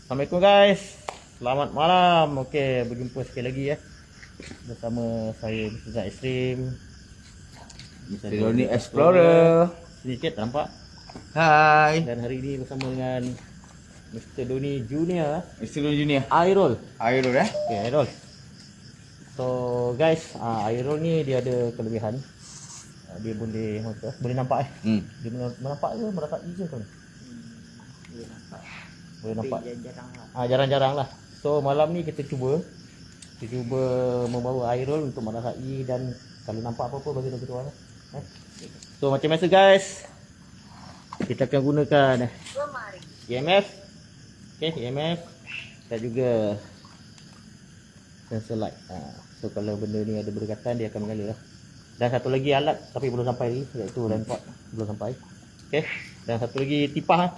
Assalamualaikum guys. Selamat malam. Okey, berjumpa sekali lagi bersama saya Mr. Zat Extreme. Mr. Doni Explorer. Sedikit nampak. Hai. Dan hari ini bersama dengan Mr. Doni Junior. Mr. Doni Junior. Airol. Airol Okey, Airol. So guys, Airol ni dia ada kelebihan. Dia boleh boleh nampak Dia nampak ke meratapi je kan? Boleh nampak. Jarang-jarang lah. So malam ni kita cuba membawa Airol untuk merasai, dan kalau nampak apa-apa bagi tahu kita orang. So macam biasa guys, kita akan gunakan EMF. Okey, EMF dan juga sensor light. So kalau benda ni ada berdekatan, dia akan menyala lah. Dan satu lagi alat tapi belum sampai lagi, iaitu rainpot belum sampai. Okey. Dan satu lagi tipah.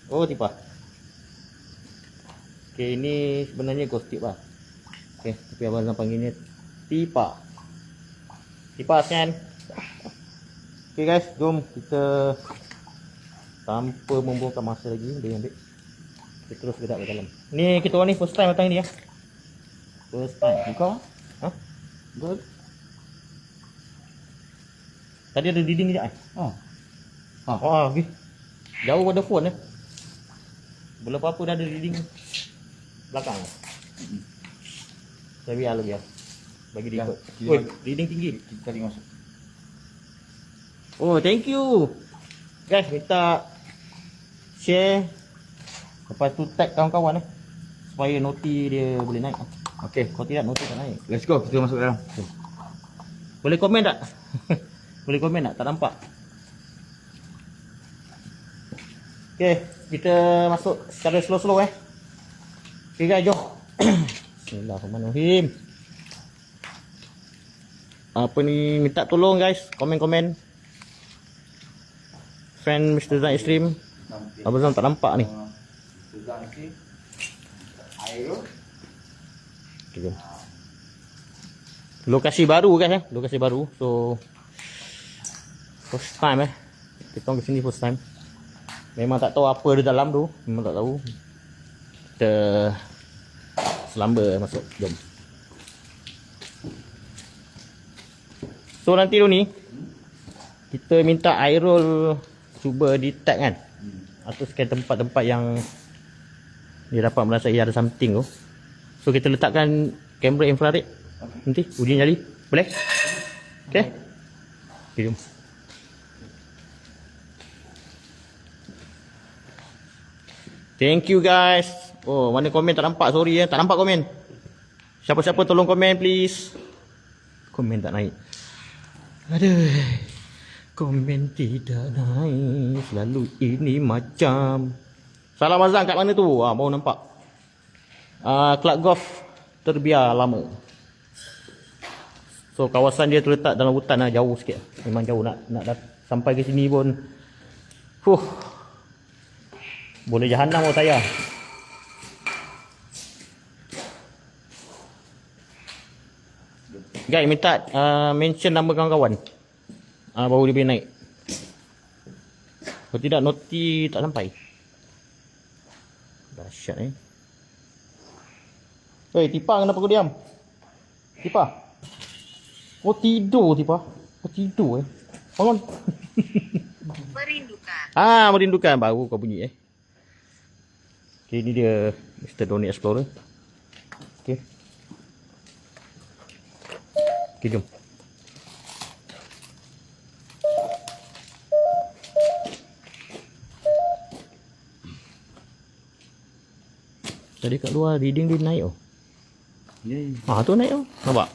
Oh, tipah. Okey, ini sebenarnya ghost tip lah. Okey, tapi abang Zam panggilnya tipah. Tipah kan. Okey guys, jom kita tanpa membuangkan masa lagi, dia ambil. Kita terus gerak ke dalam. Ni kita orang ni first time datang ni First time. Kau? Good. Tadi ada dinding sekejap okey. Jauh pada phone Belum apa-apa dah ada dinding belakang Saya biar. Bagi dia ikut. Oi, dinding tinggi. Kita tadi masuk. Oh, thank you. Guys, minta share. Lepas tu tag kawan-kawan supaya noti dia boleh naik. Okey, Kalau tidak, noti tak naik. let's go. Kita masuk dalam. Boleh komen tak? Boleh komen tak? Tak nampak. Okey, kita masuk secara slow-slow Okey guys, jom. Bismillahirrahmanirrahim. Apa ni, minta tolong guys, komen-komen. Friend Mr. Zat Extreme. Abang Zam tak nampak ni. Airol. Okay, jom. Lokasi baru guys lokasi baru. So first time kita orang kesini first time. Memang tak tahu apa di dalam tu, memang tak tahu. Kita selamba masuk, jom. So nanti tu ni kita minta Airol cuba detect kan, atau scan tempat-tempat yang dia dapat merasai ada something tu. So kita letakkan kamera infrared. Nanti uji nyali. Boleh? Okey. Okey, jom. Thank you guys. Oh, mana komen tak nampak? Sorry tak nampak komen. Siapa-siapa tolong komen please. Komen tak naik. Aduh. Komen tidak naik. Selalu ini macam. Salam Azam kat mana tu? Baru nampak. Club golf terbiar lama. So kawasan dia terletak dalam hutan jauh sikit. Memang jauh, nak sampai ke sini pun boleh jahanam saya. Guys, minta mention nama kawan-kawan. Baru dia boleh naik. Kalau tidak, noti tak sampai. Dahsyat Hei, Tipah kenapa kau diam? Tipah. Oh, tidur Tipah. Oh, tidur Bangun. Merindukan. Merindukan. Baru kau bunyi Okay, ini dia Mr. Doni Explorer. Okay. Okay, jom. Tadi kat luar reading dia naik tu naik nampak.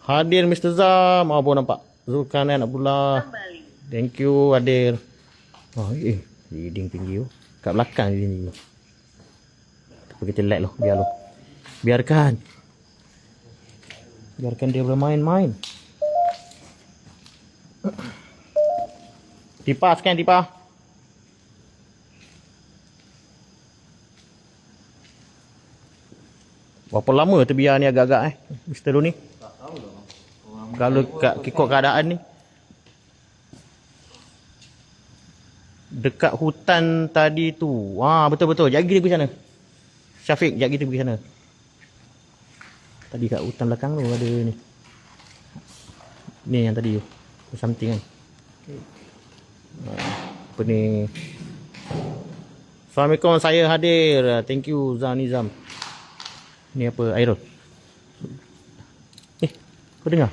Hadir Mr. Zam. Baru nampak Zulkarnain Abdullah. Kembali. Thank you hadir. Reading tinggi kat belakang reading tinggi. Tapi kita let biarkan dia bermain-main. Tipah scan Tipah. Berapa lama terbiar ni agak-agak Mr. Doni? Tak tahu lah. Kalau ikut keadaan ni. Dekat hutan tadi tu. Betul-betul. Sekejap lagi kita pergi sana. Syafiq, sekejap lagi kita pergi sana. Tadi kat hutan belakang tu ada ni. Ni yang tadi tu. Something kan. Apa ni? Assalamualaikum, saya hadir. Thank you Zam Nizam. Ni apa? Airul. Kau dengar?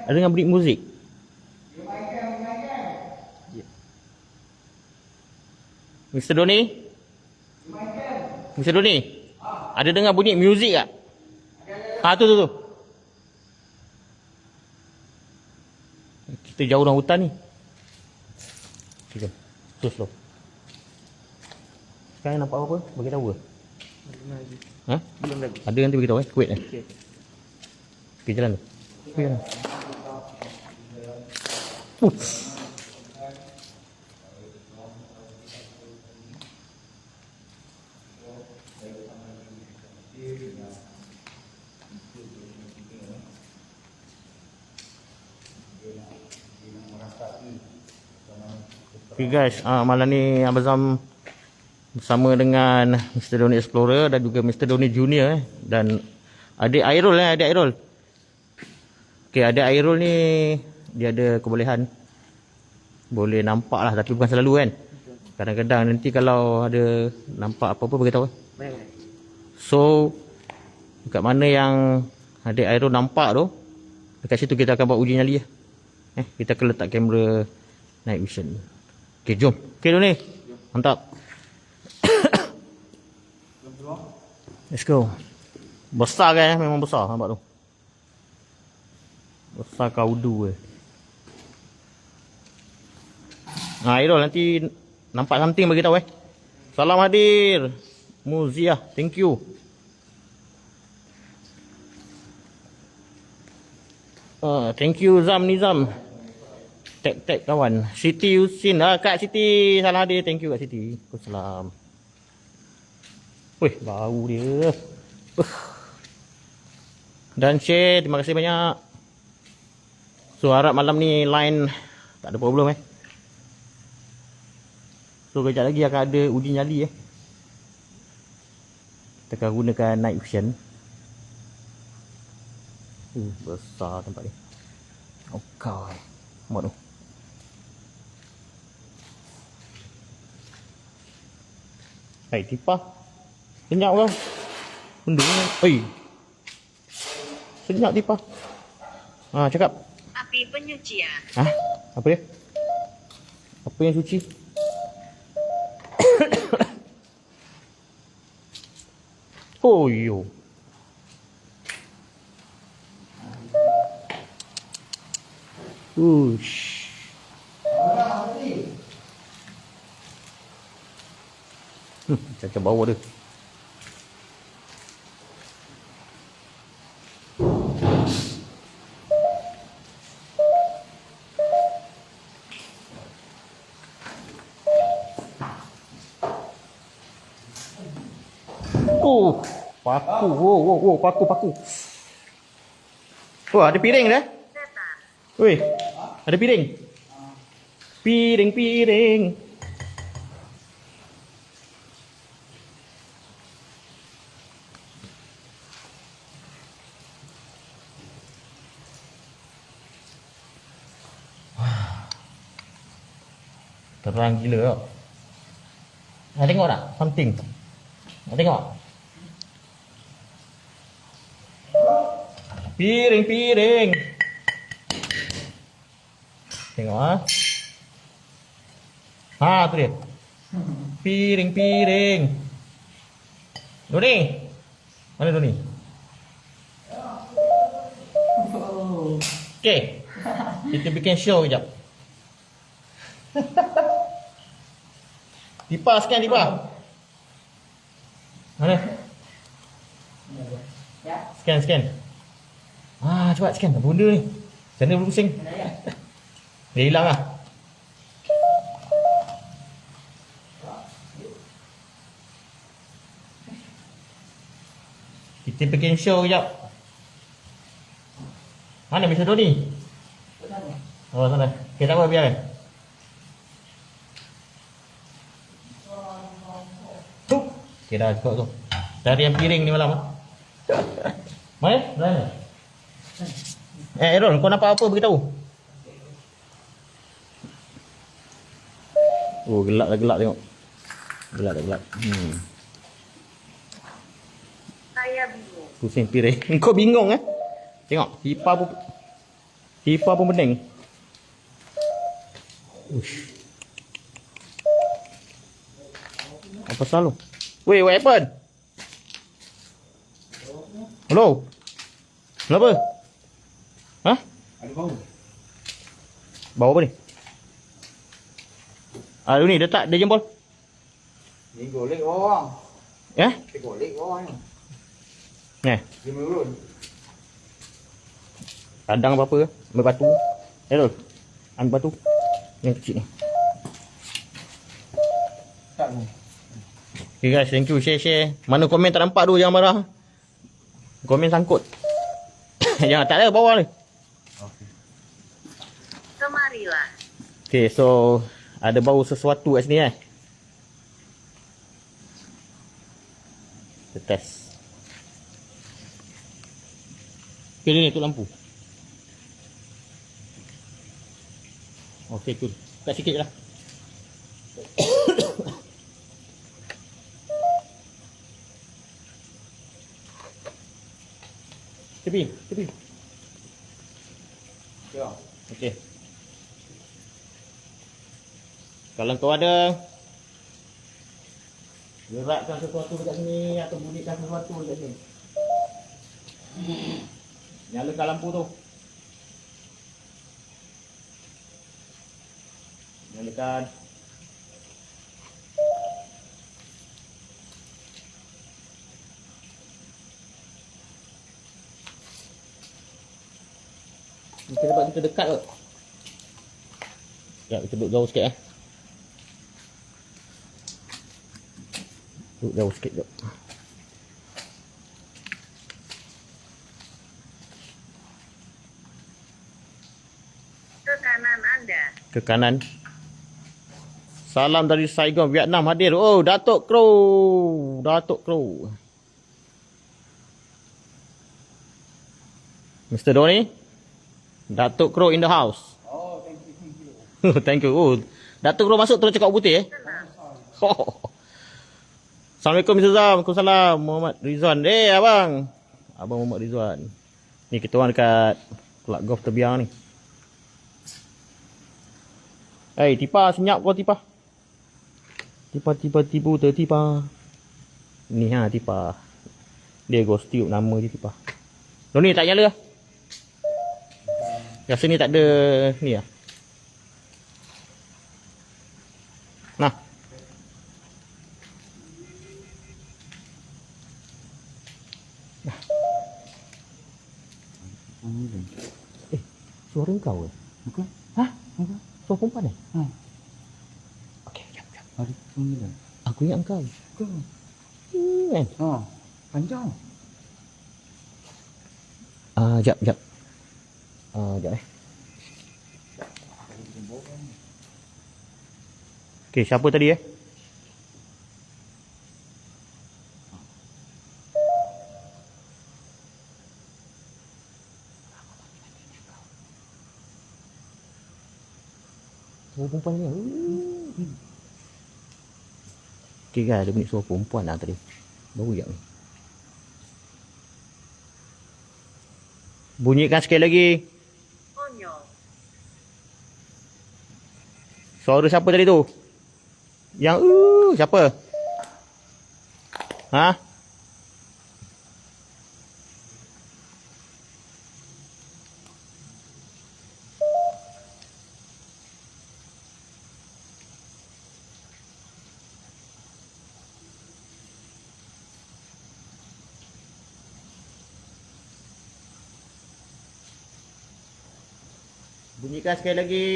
Ada dengar bunyi muzik? Mr. Doni? Mr. Doni? Ada dengar bunyi muzik tak? Tu. Kita jauh dalam hutan ni. Okay, slow. Sekarang nampak apa? Bagi tahu ke? Belum lagi. Ada nanti bagi tahu Wait Okey. Okey, jalan tu. Jalan. Okay guys, malam ni Abang Zam bersama dengan Mr. Doni Explorer dan juga Mr. Doni Junior dan adik Airul adik Airul. Okay, adik Airul ni dia ada kebolehan boleh nampak lah tapi bukan selalu kan. Kadang-kadang nanti kalau ada nampak apa-apa beritahu. So dekat mana yang adik Airul nampak tu, dekat situ kita akan buat uji nyali lah. Kita akan letak kamera night vision. Okay, jom. Okay, Doni. Mantap. Let's go. Besar kan memang besar nampak tu. Besar kaudu Airul nanti nampak something bagi tahu Salam hadir. Muziah, thank you. Thank you Zam Nizam. Tag kawan. Siti Yusin. Kak Siti salam hadir. Thank you Kak Siti. Waalaikumsalam. Wih, bau dia. Dan share, terima kasih banyak. So harap malam ni line tak ada problem So kejap lagi akan ada uji nyali Kita akan gunakan night vision. Besar tempat ni. Okay. Nampak tu. Hai, tipah. Senyap kau. Benda ni. Senyap tipah. Cakap. Api penyucian. Apa dia? Apa yang suci? Oh yo. Ush. Caca bau dia. Paku. Paku. Ada piring dah. Woi, ada piring. Piring. Terang gila tau. Nak tengok tak? Something. Nak tengok? Piring. Tengok tu dia. Piring. Doni. Mana Doni? Okay. Kita bikin show kejap. Tipa, scan Tipa. Mana? Scan. Cepat scan. Apa benda ni? Sana berpusing. Dia hilang lah. Kita bikin show kejap. Mana Mr. Doni? Oh, sana. Okay, tak apa, biarkan. Tuh. Okay, dah cukup tu. Dari yang piring ni malam. Mana? Mana? Aaron, kau nampak apa beritahu? Oh, gelap tengok. Gelap. Saya bingung. Pusing piring. Kau bingung Tengok, Tipa pun pening. Ush. Apa salah? Weh, what happened? Hello? Kenapa? Hah? Ada bau. Bau apa ni? Ni, dia jempol. Ni golek bawang. Ya? Dia golek bawang ni. Ni. Dia menurun. Kadang apa-apa ambil batu. Hello. Ambil batu. Yang kecil ni. Tak ni. Okay guys, thank you. Share. Mana komen tak nampak tu, jangan marah. Komen sangkut. Jangan, tak ada bawah ni. Okey. Kemarilah. Okay, so ada bau sesuatu kat sini Kita test. Okay, ni tu lampu. Okay, cool. Kat sikit je lah. Tepi. Ya. Okey. Kalau kau ada gerakkan sesuatu dekat sini atau bunyikan sesuatu dekat sini, nyalakan lampu tu. Nyalakan. Kita dapat kita dekat kot. Ya, kita duduk jauh sikit Duduk jauh sikit jap. Ke kanan Anda. Ke kanan. Salam dari Saigon, Vietnam hadir. Oh, Datuk Crow. Mr. Doni. Datuk Crow in the house. Oh, thank you. Thank you. Oh, Datuk Crow masuk terus cakap putih Tenang. Assalamualaikum Mr. Zam. Waalaikumsalam. Muhammad Rizwan. Abang. Abang Muhammad Rizwan. Ni kita orang dekat kelab golf terbiang ni. Tipa senyap kau Tipa. Tipa tertipa. Ni Tipa. Dia ghost tube nama dia Tipa. Ni tak nyala. Rasa ni tak ada ni lah. Nah. Suara kau ke? Bukan? Hah? Bukan? Suara perempuan Okey, jap. Hari panggilan. Aku ingat engkau. Bukan? Kan? Panjang. Jap. Jap. Okey, siapa tadi Suara perempuan ni. Okey guys, ada bunyi suara perempuan lah tadi. Baru jak ni. Bunyikan sekali lagi. Konyol. Suara siapa tadi tu? Yang siapa? Ha? Bunyikan sekali lagi.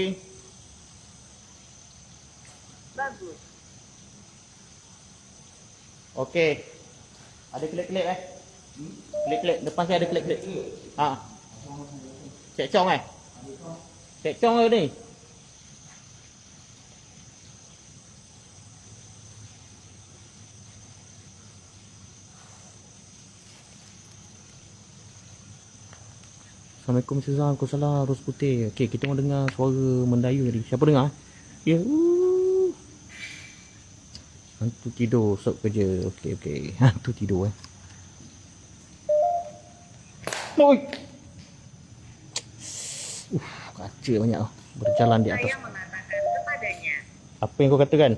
Bagus. Okey. Ada klip-klip Klik-klik. Depan saya ada klik-klik. Ha. Cek Chong eh? Cek Chong ke ni? Assalamualaikum Suzan, Waalaikumsalam, Ros Putih. Okey, kita mau dengar suara mendayu tadi. Siapa dengar? Ya. Hantu tidur, sok kerja. Okey. Hantu tidur Oi. Kaca banyak berjalan di atas. Saya mengatakan kepadanya. Apa yang kau katakan?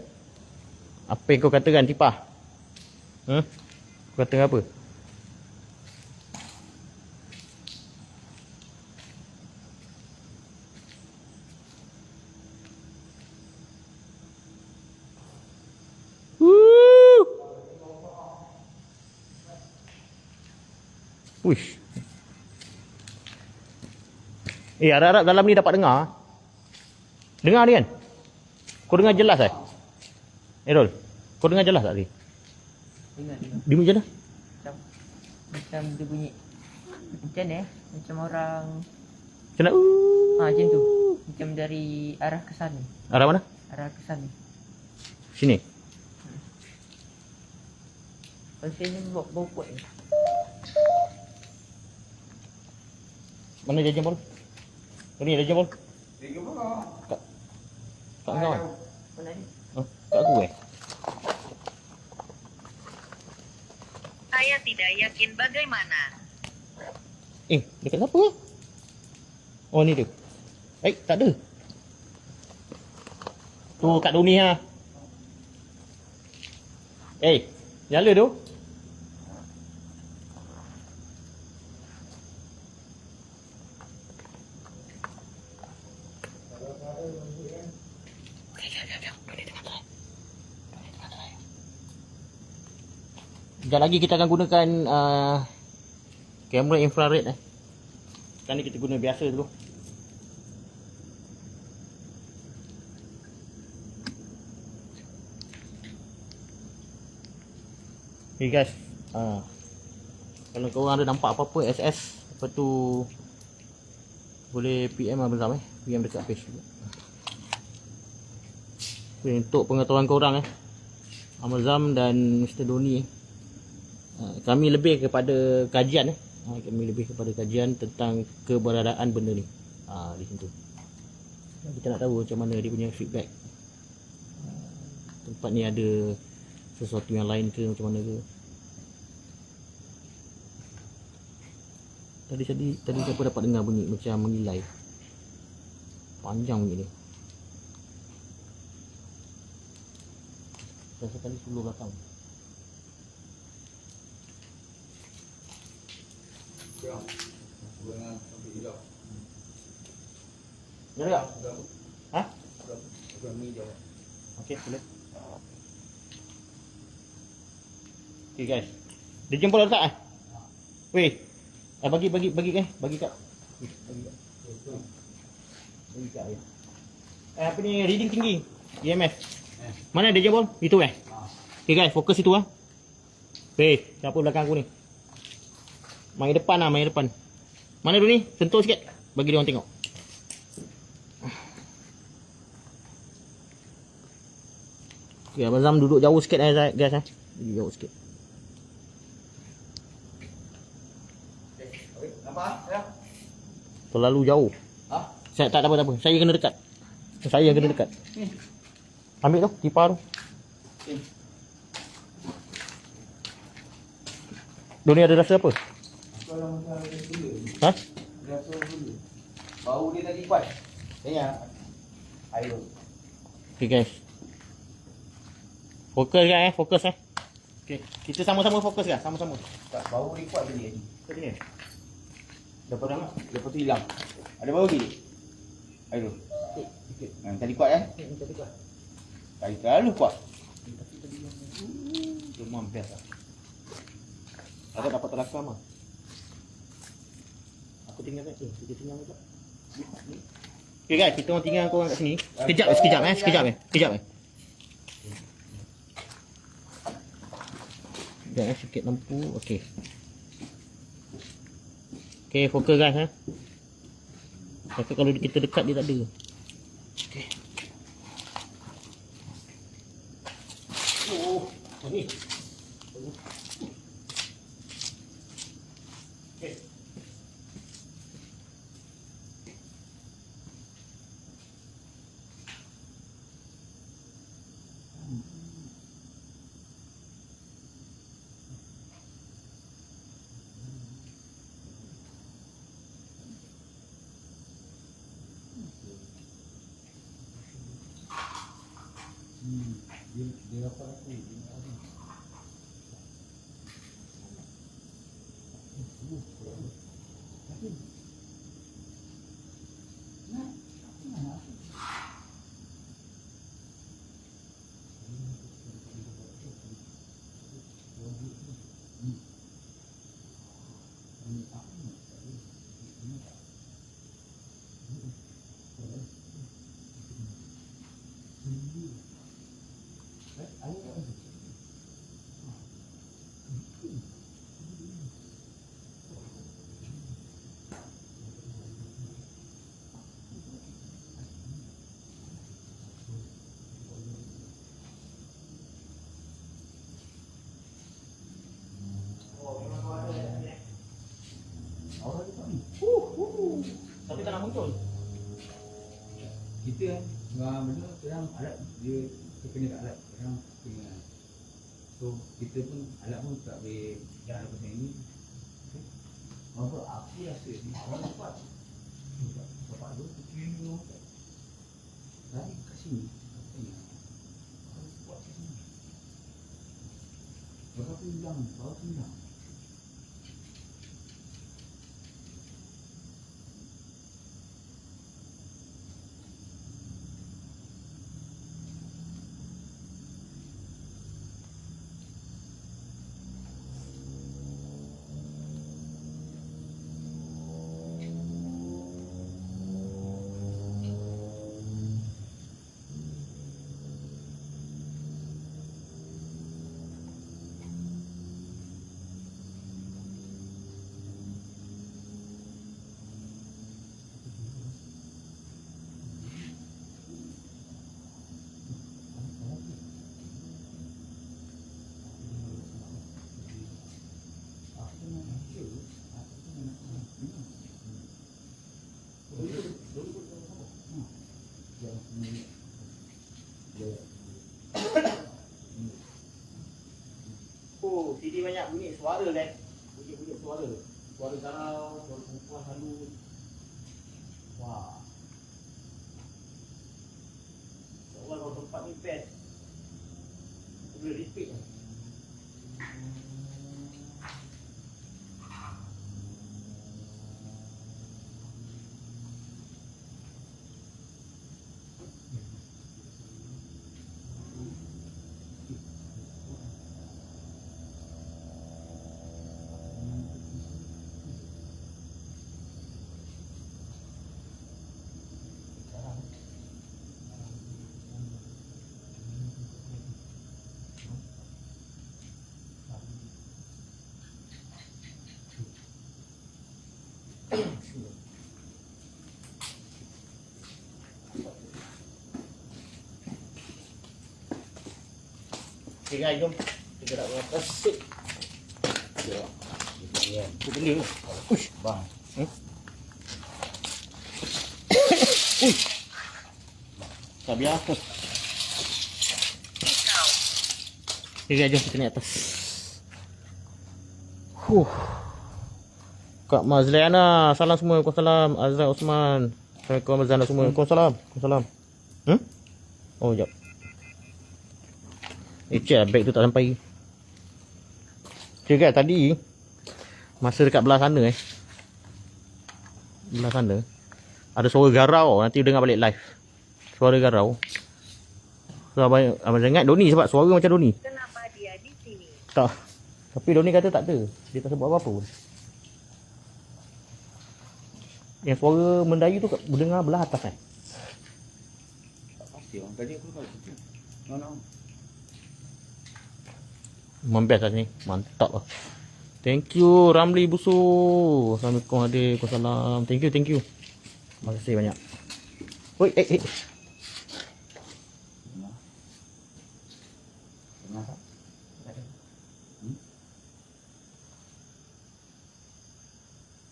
Apa yang kau katakan, Tipah? Kau katakan apa? Wish. Harap-harap dalam ni dapat dengar. Dengar ni kan? Kau dengar jelas Errol, kau dengar jelas tak tadi? Dengar. Dia macam mana? Macam dia bunyi. Macam ni macam orang. Macam mana? Macam tu. Macam dari arah ke sana. Arah mana? Arah ke sana. Sini. Kalau saya ni bau kuat ni. Mana jajan bol? Ni jajan bol. Tiga puluh. Kat kau kan? Mana ni? Kat aku Saya tidak yakin bagaimana. Dekat siapa? Oh ni dia. Tak ada. Tu kat Doni ha. Nyala tu. Sekejap lagi kita akan gunakan kamera infrared Sekarang ni kita guna biasa dulu. Okay guys, kalau korang ada nampak apa-apa SS, apa tu, boleh PM Abang Zam PM dekat page juga. Okay, untuk pengetahuan korang Abang Zam dan Mr. Doni kami lebih kepada kajian kami lebih kepada kajian tentang keberadaan benda ni di situ. Kita nak tahu macam mana dia punya feedback, tempat ni ada sesuatu yang lain ke macam mana ke. Tadi siapa dapat dengar bunyi macam mengilai panjang bunyi ni. Rasa tadi seluruh belakang. Jadi tak? Ha? Okey, boleh. Okey guys. Dia jempol letak Weh. Bagi kat. Bagi kat. Apa ni reading tinggi. EMF. Mana dia jempol? Itu Okey guys, fokus itu Weh, siapa belakang aku ni? Main depan main depan. Mana dulu ni? Sentuh sikit. Bagi dia orang tengok. Okay, Abang Zam duduk jauh sikit guys Duduk jauh sikit. Nampak? Ya. Terlalu jauh. Saya tak apa. Saya kena dekat. Ambil tu, kipas tu. Doni ada rasa apa? Ha? Bau dia tadi kuat. Tengok. Air. Okay guys. Fokus kan fokus Okay, kita sama-sama fokus kan? Sama-sama. Tak, bau dia kuat tadi. Tadi ni. Lepas tu, lepas tu hilang. Ada bau lagi? Air tu. Sikit. Tadi kuat Tadi kuat. Tadi terlalu kuat. Demam biasa. Ada dapat terakam Aku tinggal kat sini. Kita tinggal kat. Okay guys, kita orang tinggal korang kat sini. Sekejap. Sekejap. Sekejap sikit lampu. Okey. Okay, fokus guys Tapi kalau kita dekat dia tak ada. Okay. Oh, ni. Okay. Dia dapat aku. Tapi tak nak muncul. Kita benda sekarang alat dia kena kat alat sekarang kena. So kita pun alat pun tak boleh jalan pasal ini. Apa aku rasa ni orang dapat. Dapat tu kiri ni orang. Lari kat sini. Katanya. Kalau buat kat sini. Lepas tu hilang, baru tu hilang. Oh, CD banyak bunyi suara kan. Bunyi-bunyi suara. Suara garau, suara perempuan halus. Wah. Seolah kalau tempat ni best. Boleh repeat kan. Okay guys, jom kita nak buat resep. Ya. Itu benda tu. Uish, Bang. Uish. Tak biasa. Okay guys, jom kita naik atas. Kak Mazliana, salam semua. Waalaikumsalam. Azra Osman. Assalamualaikum Azra semua. Waalaikumsalam. Waalaikumsalam. Oh, jap. Cik, beg tu tak sampai. Cik, tadi masa dekat belah sana belah sana ada suara garau. Nanti dengar balik live. Suara garau. So abang ingat Doni sebab suara macam Doni. Kenapa dia di sini? Tak. Tapi Doni kata tak ada. Dia tak sebut apa-apa pun. Yang suara mendayu tu dengar belah atas Tak pasti orang tadi aku kalau situ. No. Membest lah sini. Mantap lah. Thank you Ramli Busu. Assalamualaikum adik. Waalaikumsalam. Thank you, thank you. Terima kasih banyak. Oi, Dengar tak?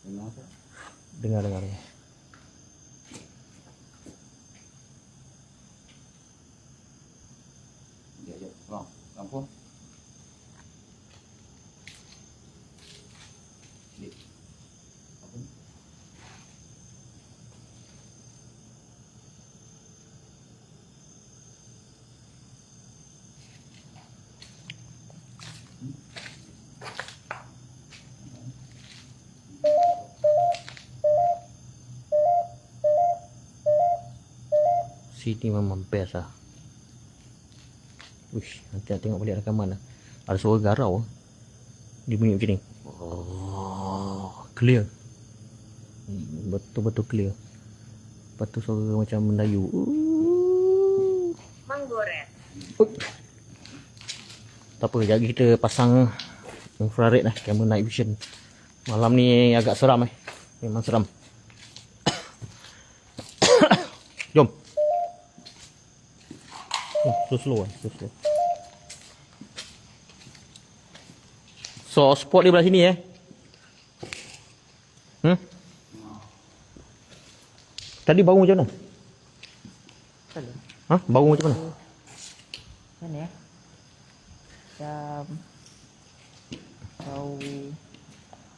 Dengar tak? Dengar dengar. Jap. Bang, kampung. Dik. Apa ni? Sini memang best lah. Uish, nanti nak tengok balik rakaman lah. Ada suara garau lah. Dia bunyi macam ni. Oh, clear. Betul-betul clear. Lepas tu suara macam mendayu. Menggoret. Tak apa, jadi kita pasang infrared lah, kamera night vision. Malam ni agak seram Memang seram. Jom. Slow. So spot dia belah sini Tadi bau macam mana? Salah. Ha? Bau macam mana? Mana ya? Macam bau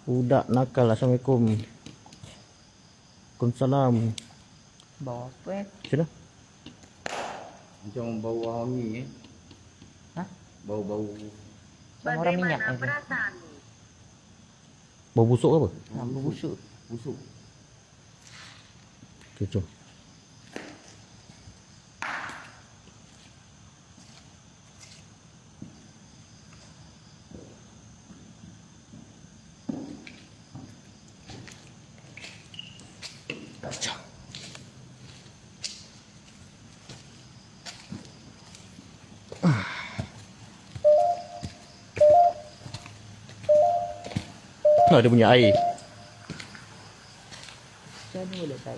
Budak nakal. Assalamualaikum. Waalaikumsalam. bau apa Macam mana? Macam bau wangi Hah? Bau-bau. Sama orang minyak Bagaimana aja. perasaanmu? Bau busuk ke apa? Bau busuk. Busuk. Okay, jom. Ada punya air. Macam mana boleh tahu?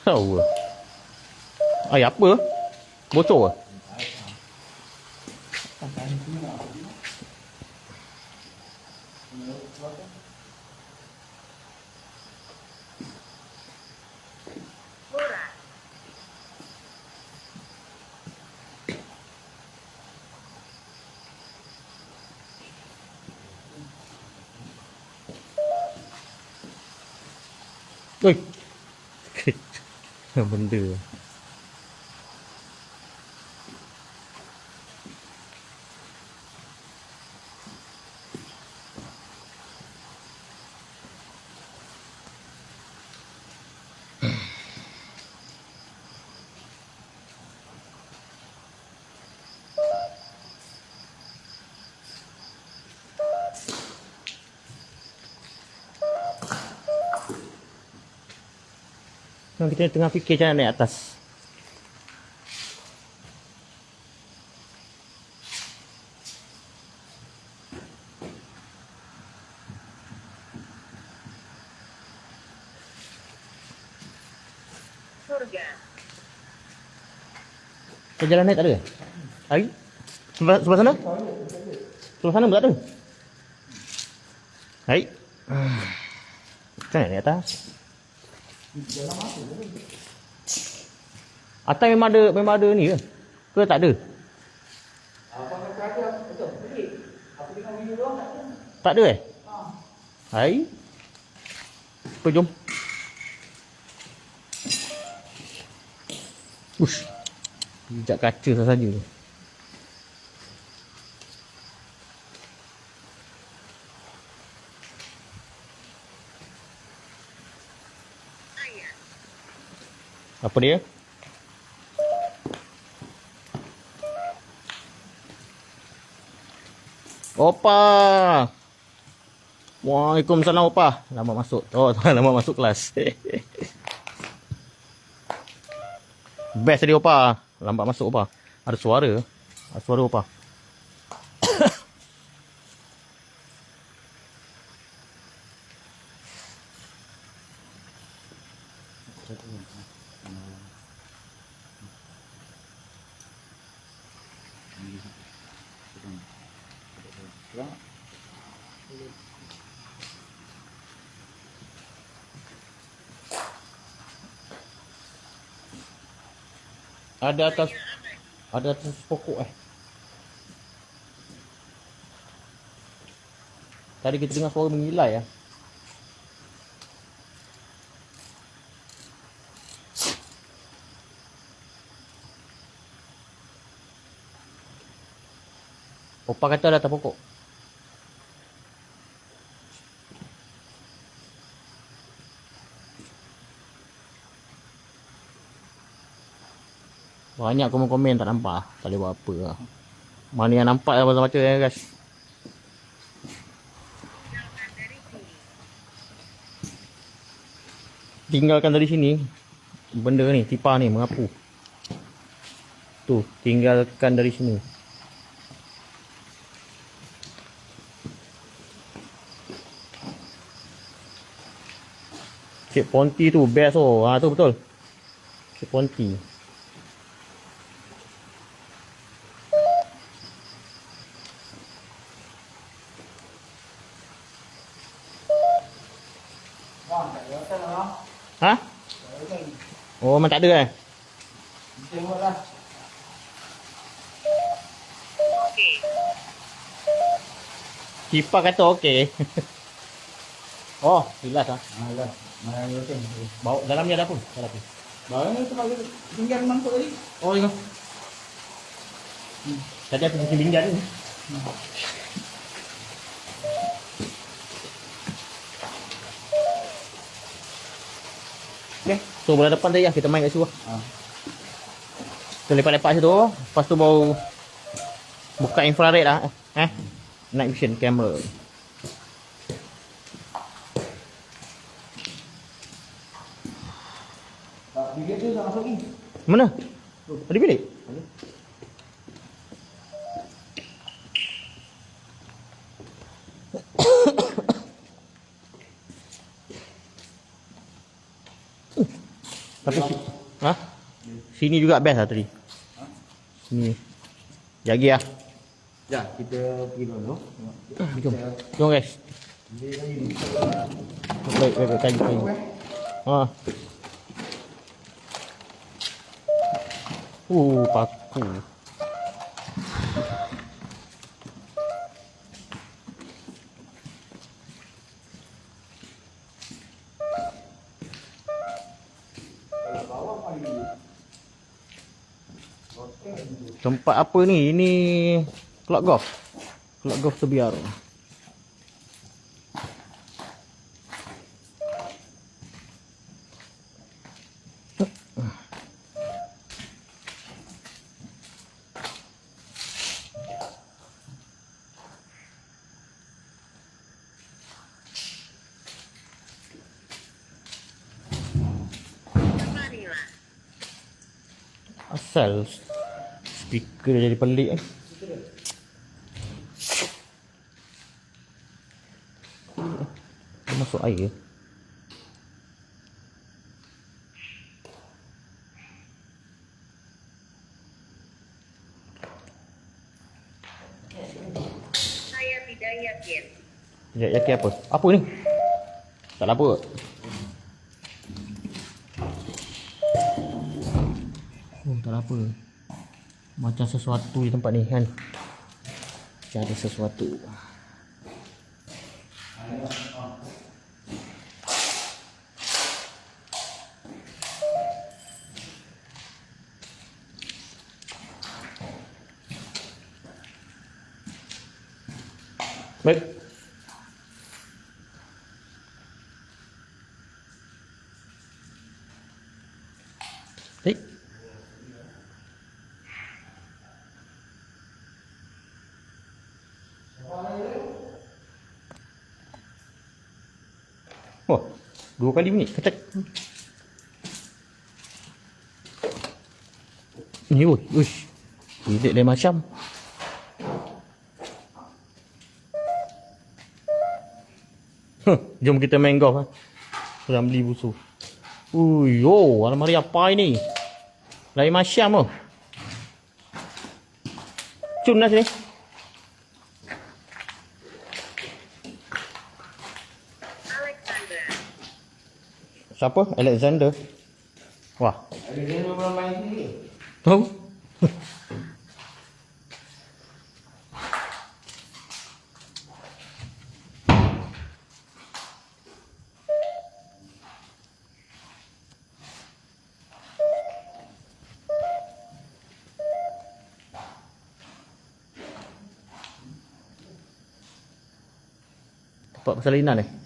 Tahu ke? Air apa? Botol ke? Sampai ni. Murah. Oi. Benda. Kita tengah fikir macam mana naik atas. Surga. Kau jalan naik tak ada? Hari? Sebelah sana? Sebelah sana pun tak ada. Hai. Macam mana naik atas? Atas memang ada ni ke? Ke tak ada? Tak ada Hai. Apa jom? Ush. Pijak kaca sahaja tu. Ayah. Apa dia? Opa. Waalaikumsalam Opa. Lama masuk. Oh, lama masuk kelas. Best tadi Opa. Lambat masuk Opa. Ada suara. Ada suara Opa. Kurang. Ada atas pokok eh. Tadi kita dengar suara mengilai ya. Opa kata ada atas pokok. Banyak komen-komen tak nampak. Tak boleh buat apa lah. Mana yang nampak lah baca-baca ya guys. Tinggalkan dari sini. Tinggalkan dari sini. Benda ni, tipa ni mengapu. Tu, tinggalkan dari sini. Cik Ponti tu best oh. Ha tu betul. Cik Ponti. Bang, tak ada hotel lah. Ha? Tak ada hotel. Oh, memang tak ada eh? Tengok lah. Okey. Kipa kata okey. Oh, jelas ah. Alah, mana ada hotel. Bawa dalamnya ada pun. Tak ada pun. Barang ni tempat kita tinggal mangkuk tadi. Oh, tengok. Tadi aku mesti binggan ni. Okay. So, bola depan tadi lah. Kita main kat situ lah. Ah. Kita lepak-lepak situ. Lepas tu baru buka infrared lah. Night vision camera. Bilik tu tak masuk ni. Mana? Ada bilik? Tapi ha? Sini juga best lah tadi. Sini. Jagi lah. Ya, kita pergi dulu. Jom. Jom guys. Baik, kayu. Ha. Paku. Tempat apa ni? Ini Kelab golf. Kelab golf Tebiar. Kemarilah. Asal speaker dia jadi pelik eh. Masuk air. Saya tidak yakin. Tidak yakin apa? Apa ni? Tak ada apa. Oh, tak ada apa. Macam sesuatu di tempat ni kan. Macam ada sesuatu. Baik. Baik. Oh, 2 kali bunyi. Ketek. Ni uish. Bilik lain macam. Jom kita main golf. Sudah beli busu. Ui, yo, almari apa ini? Lain macam oh. Cun lah sini. Siapa? Alexander. Wah, Ada dia belum main sini. tahu? Tempat persalinan ni.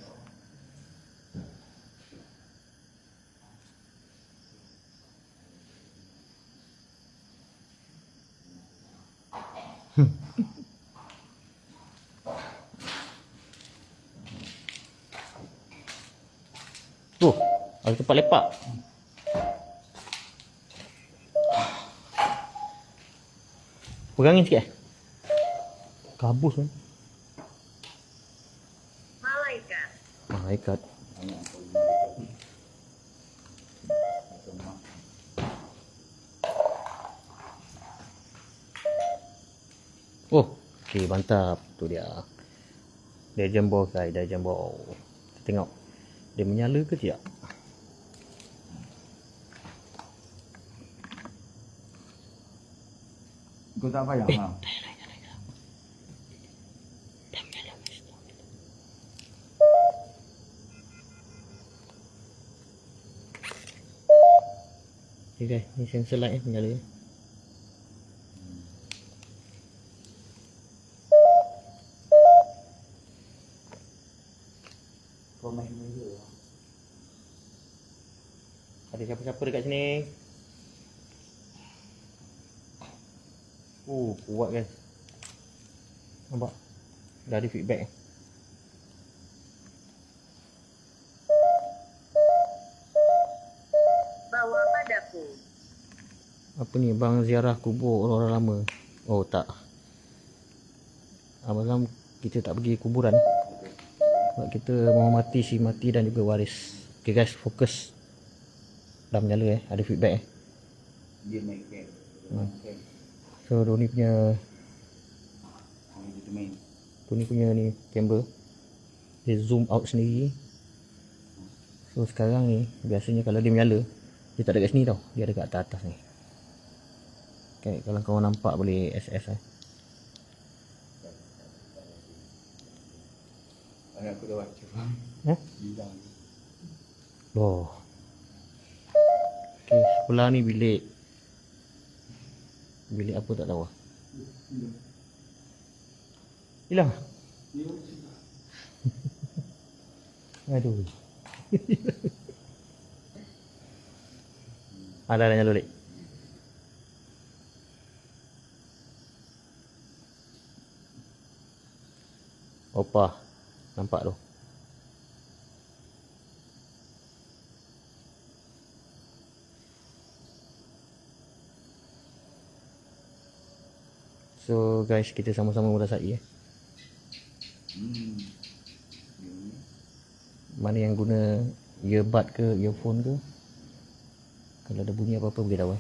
Oh, ada tempat lepak. Pegangin sikit. Kabus kan. Malaikat. Malaikat. Oh, okey, mantap. Tu dia. Dia jembor guys, dia jembor. Kita tengok dia menyala ke tidak. Kau tak payah lah. Okay guys, ni sensor light menyala. Kau main dulu. Ada siapa-siapa dekat sini? Kuat guys. Nampak? Dah ada feedback. Bawa padaku. Apa ni? Bang ziarah kubur orang-orang lama. Oh tak. Abang kita tak pergi kuburan. Sebab kita menghormati si mati dan juga waris. Okay guys, fokus. Dah menyala ada feedback Dia main game. So Doni punya Dia main. Doni punya ni kamera. Dia zoom out sendiri. So sekarang ni biasanya kalau dia menyala, dia tak ada kat sini tau. Dia ada kat atas ni. Okay, kalau kau nampak boleh SS Anak aku dah baca. Bilang. Oh. Okay, sebelah ni bilik. Bilik apa tak tahu. Hilang. Aduh. Ada dah nyala balik. Opa. Nampak tu. So guys, kita sama-sama merasai mana yang guna earbud ke earphone ke. Kalau ada bunyi apa-apa boleh tahu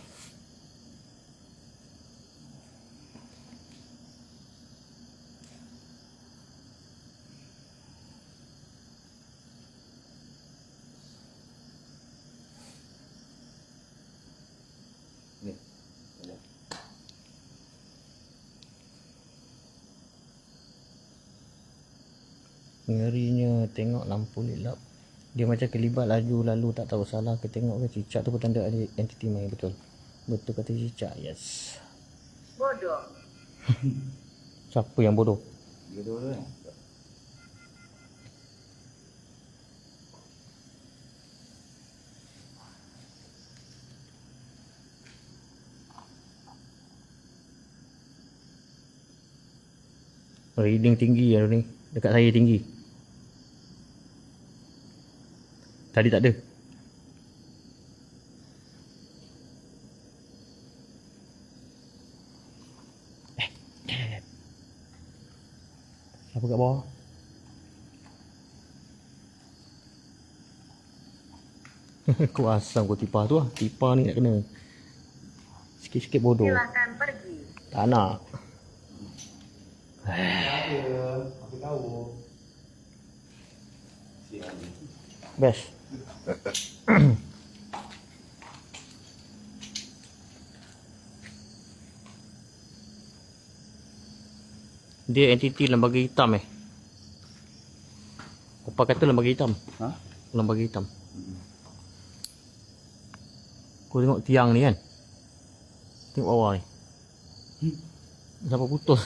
Ngerinya tengok lampu lelap. Dia macam kelibat laju lalu tak tahu salah ke tengok ke cicak tu petanda ada entiti main betul. Betul kata cicak. Yes. Bodoh. Siapa yang bodoh? Dia dulu kan. Reading tinggi ya ni. Dekat saya tinggi. Tadi tak ada. Siapa kat bawah? Kau asam kau tipar tu lah. Tipar ni nak kena. Sikit-sikit bodoh. Silakan pergi. Tak nak. Ada. Aku tahu. Best. Dia entiti lembaga hitam Opa kata lembaga hitam. Ha? Lembaga hitam. Kau tengok tiang ni kan. Tengok bawah ni. Sampai putus.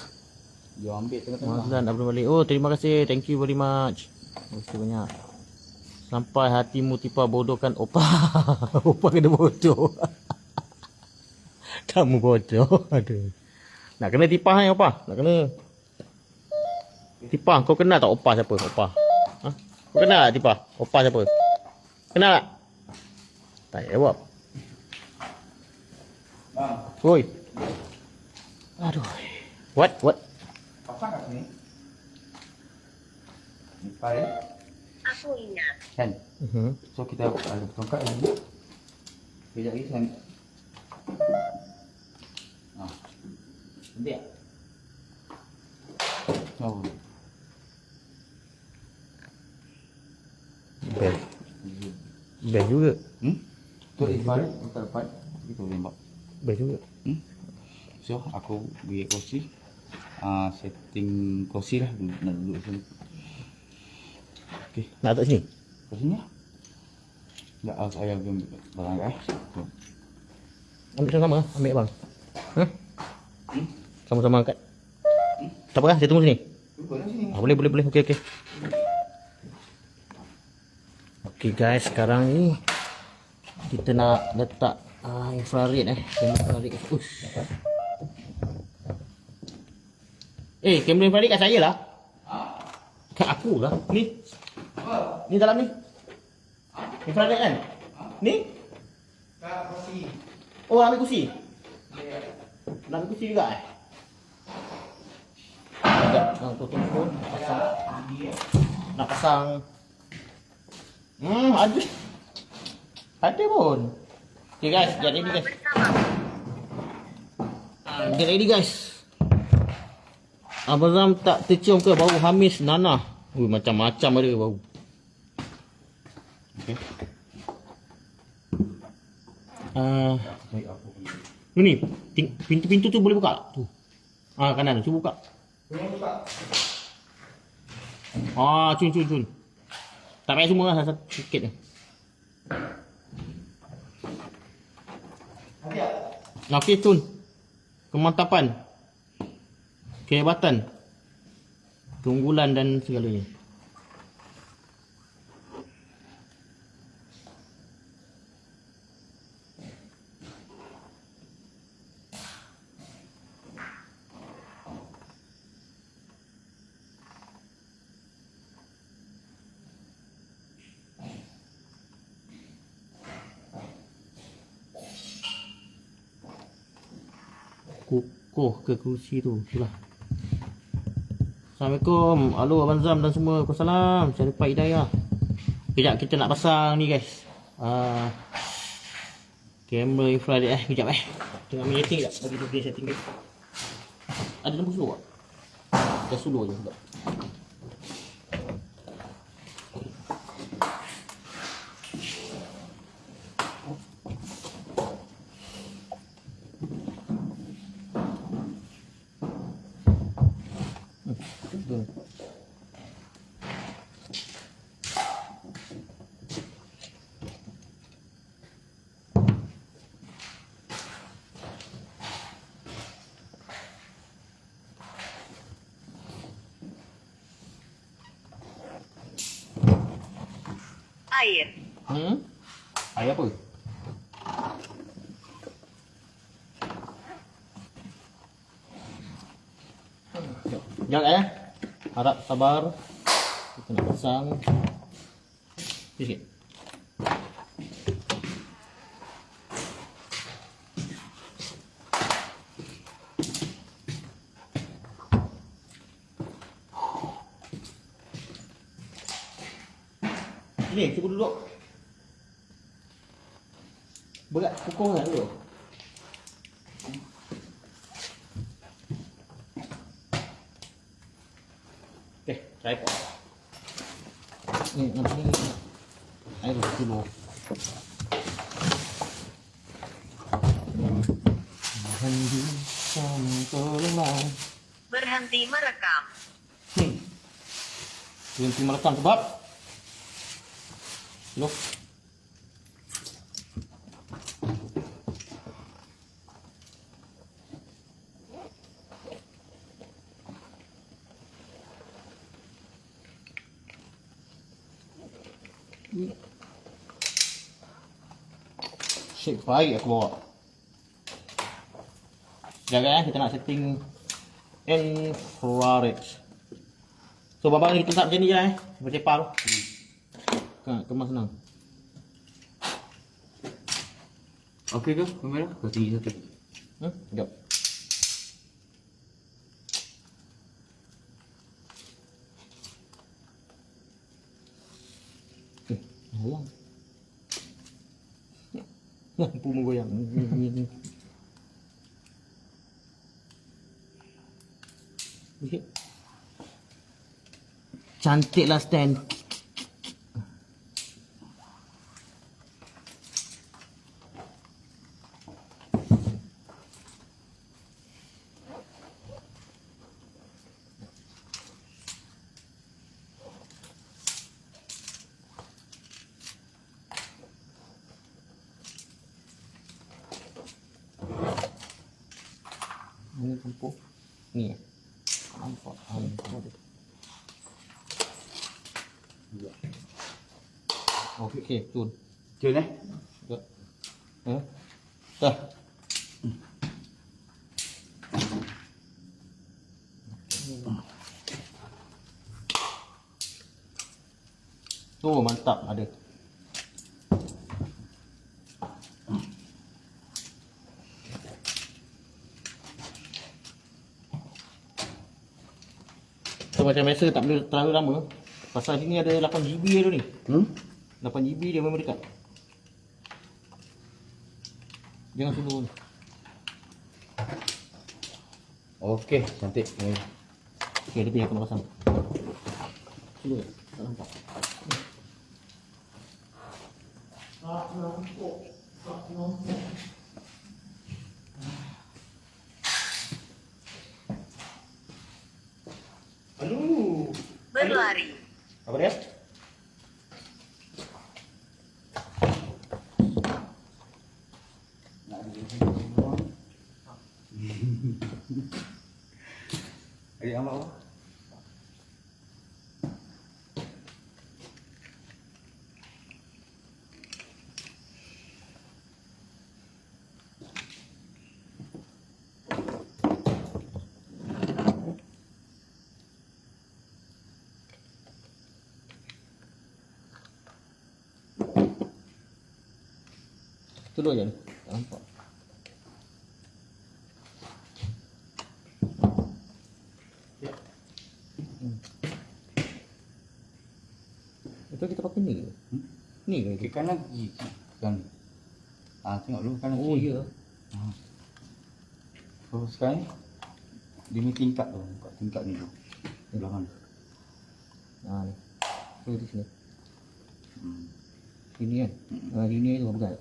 Dia ambil tengah-tengah. Mazlan Abdul Malik. Oh, terima kasih. Thank you very much. Terima kasih banyak. Sampai hatimu tipa bodohkan Opa. Opa kena bodoh. Kamu bodoh. Aduh. Nak kena tipah ni Opa. Nak kena. Tipah. Kau kenal tak Opa siapa? Opa. Ha? Kau kenal tak tipah? Opa siapa? Kenal tak? Tak jawab. Bang, Oi. Aduh. What? pasang kat sini. Ni pai Aku ingat. kan. Mhm. So kita ada tongkat ni. Kejap lagi saya. Ah. Nanti ya. Oh. Best. Best juga. Tu ifar kita dapat kita tembak. Best juga. So aku bagi kursi. Setting kursi lah nak duduk sini. Okey, Nak letak sini? kursinya. Tak saya ambil barang kat. Ambil sama-sama. Ambil abang. Sama-sama angkat. Tak apa lah. Saya tunggu sini. Duduk sini. Boleh. Okey. Okey guys, sekarang ni kita nak letak infrared kamera infrared. Kamera infrared kat saya lah. Kat aku lah. Ni. Ni dalam ni. Infrared kan? Ni? Kat kursi. Oh, ambil kursi. Nak ambil kursi juga Sekejap, tunggu. Nak pasang. Ada pun. Okay guys, get ready guys. Get ready guys. Abang Zam tak tercium ke bau hamis nanah? Macam-macam ada bau. Okey. Ni pintu-pintu tu boleh buka tak? Tu. Kanan tu, cuba buka. Cun. Tak payah semua lah, satu sikit je. Okey, cun. Kemantapan. Kehebatan. Keunggulan dan segalanya. Kukuh ke kursi tu. Itulah. Assalamualaikum. Halo Abang Zam dan semua. Waalaikumsalam. Saya Pak Hidayah. Kejap kita nak pasang ni guys. Kamera infrared Kejap Tengah meeting tak? Bagi tu setting guys. Ada lampu slow tak? Dah slow je. Sekejap. Air. Air apa? Sekejap Harap sabar. Kita nak pasang. Sikit. Ni, cuba duduk. Berat pukul kan dulu. Tripod. Ni. Air dulu. Handi kamu tolonglah. Berhenti merekam. Berhenti merekam sebab loh. Shit, baik aku bawa. Jaga kita nak setting infrared. So babak ni kita letak macam ni je macam par tu. Kemas senang. Okey ke kamera? Kau tinggi satu. Sekejap. Goyang. Lampu menggoyang. Cantiklah stand. Ini lampu. Ni. Nampak. Okey, tun. Cun Sekejap. Dah. Oh, mantap ada. So macam biasa tak boleh terlalu lama. Pasal sini ada 8GB tu ni. 8GB dia memang dekat. Jangan tunggu. Okey, cantik. Okey, lebih aku nak pasang. Sini, tak nampak. Aduh. Berlari. Apa dia? Adik ambil apa? Tolong je ni. Tak nampak. Itu kita pakai ni ke? Ni ke? Ke kanan kiri. Kanan. Tengok dulu kanan Oh kiri. ya. So sekarang ni dia ni tingkat tu. Kat tingkat ni tu. Belakang. Ni. So di sini. Hmm. Sini kan? Sini tu bukan?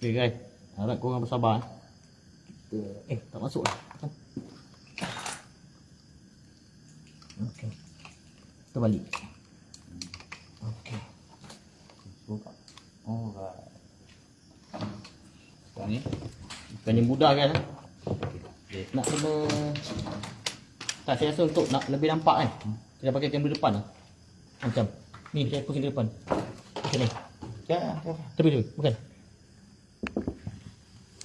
Okay guys, harap korang bersabar. Tak masuk lah. Okay. Kita balik. Okay. Buka. Alright. Sekarang ni Bukan yang mudah kan? okay. Nak kena... Tak, saya rasa untuk nak lebih nampak kan, kita pakai kamera depan lah. Macam ni, saya pusing ke depan. Macam ni. Ya, Tepi, bukan?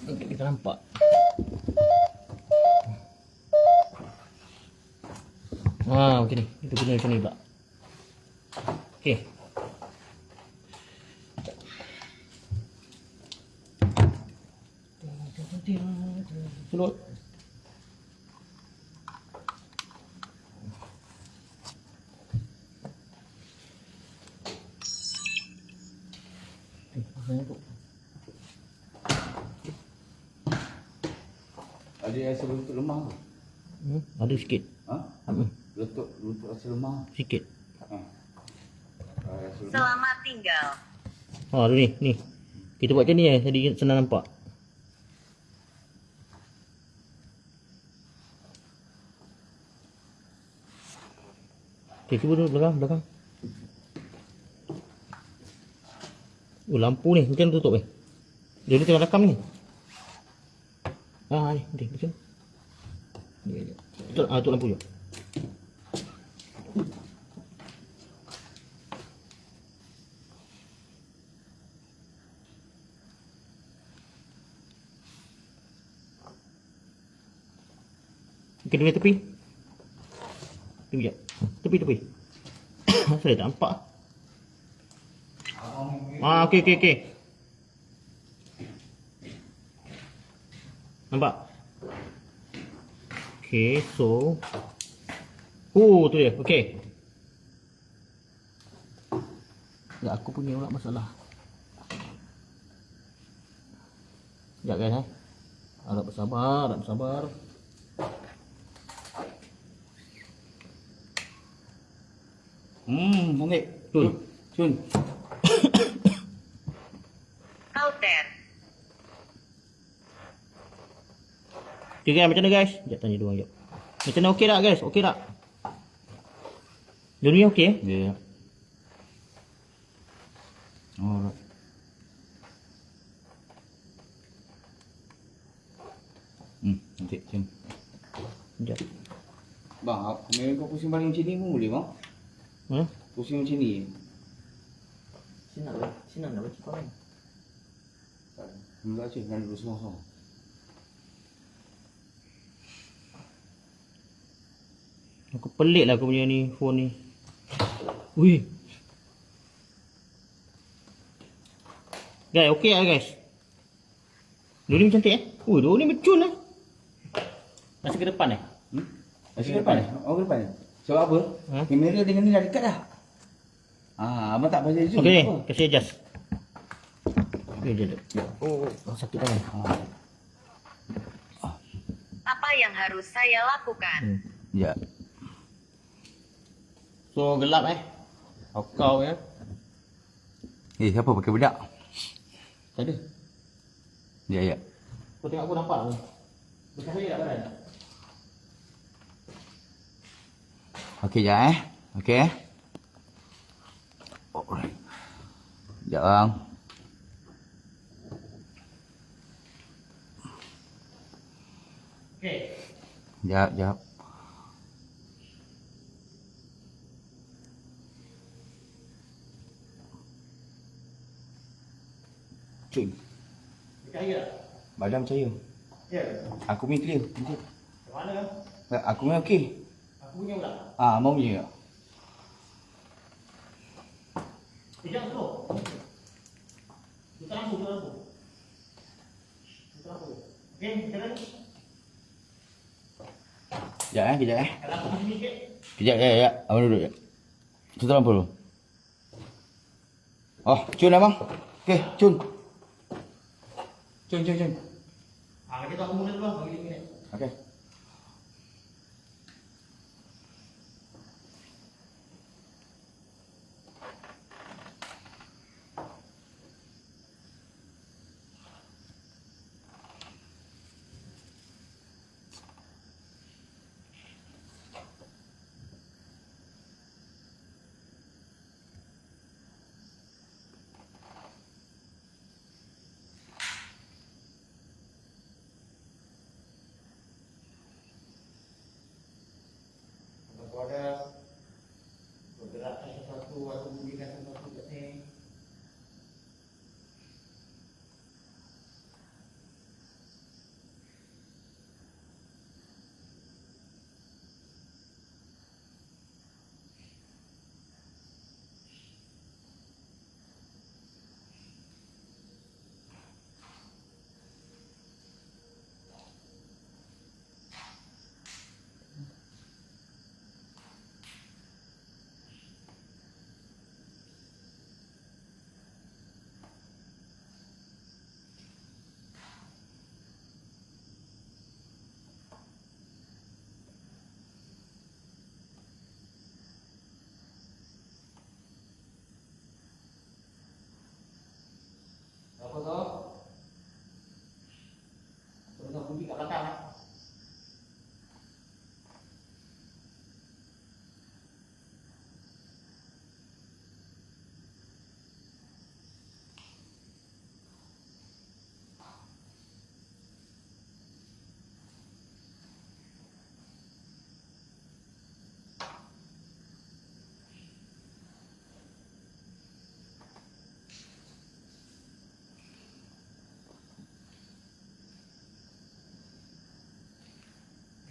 Okay, kita nampak. Macam ni. Kita guna macam ni pula. Okay. Sulut. Ada yang rasa lutut lemah ke? Ada sikit. Ha? Hmm. Lutut rasa lemah. Sikit. Ha. Rasa lemah. Selamat tinggal. Ha, tu ni. Kita buat macam ni jadi senang nampak. Okay, cuba dulu belakang. Oh, lampu ni macam mana tutup ni? Dia ni tengah rakam ni. Ni macam. Ni. Tutup lampu je. Kena tepi. Tepi jap. Tepi. Saya tak nampak. Okey. Nampak? Okey, so tu dia. Okey. Ya, aku punya pula masalah. Sekejap guys. Harap bersabar. Cantik. Cun. Kauter. Okay guys, macam mana guys? Sekejap tanya dua jap. Macam mana okey tak guys? Okey tak? Dunia okey? Ya. Alright. Cantik. Sekejap. Bang, kau pusing baling macam ni pun boleh bang? Pusing macam ni. Senang nak baca komen. Mula je, nak duduk seorang-seorang. Aku pelik lah aku punya ni phone ni. Wih. Guys, okey lah guys. Dua ni cantik dua ni becun lah. Masih ke depan Masih ke depan? Ke depan? Sebab apa? Kamera dengan ni dah dekat dah. Abang tak pasal zoom. Okey, kasih adjust. Okey, jap. Oh, sakit tangan. Apa yang harus saya lakukan? Ya. So gelap Kau ya. Siapa pakai bedak? Tak ada. Ya. Kau tengok aku nampak tak? Bercahaya tak badan? Okey je Okey. Alright. Sekejap bang. Okey. Sekejap. Cun. Bercahaya tak? Badan percaya. Ya. Aku punya clear. Macam mana? Aku punya okey. Aku punya pula. Mau punya. Jangan slow. Kita langsung. Okey, jalan. Kejap. Kalau aku sini sikit. Kejap. Abang duduk je. Tutup lampu dulu. Cun abang. Okey, Cun. Cun. Macam tu aku mula dulu bagi 5 minit. Okey.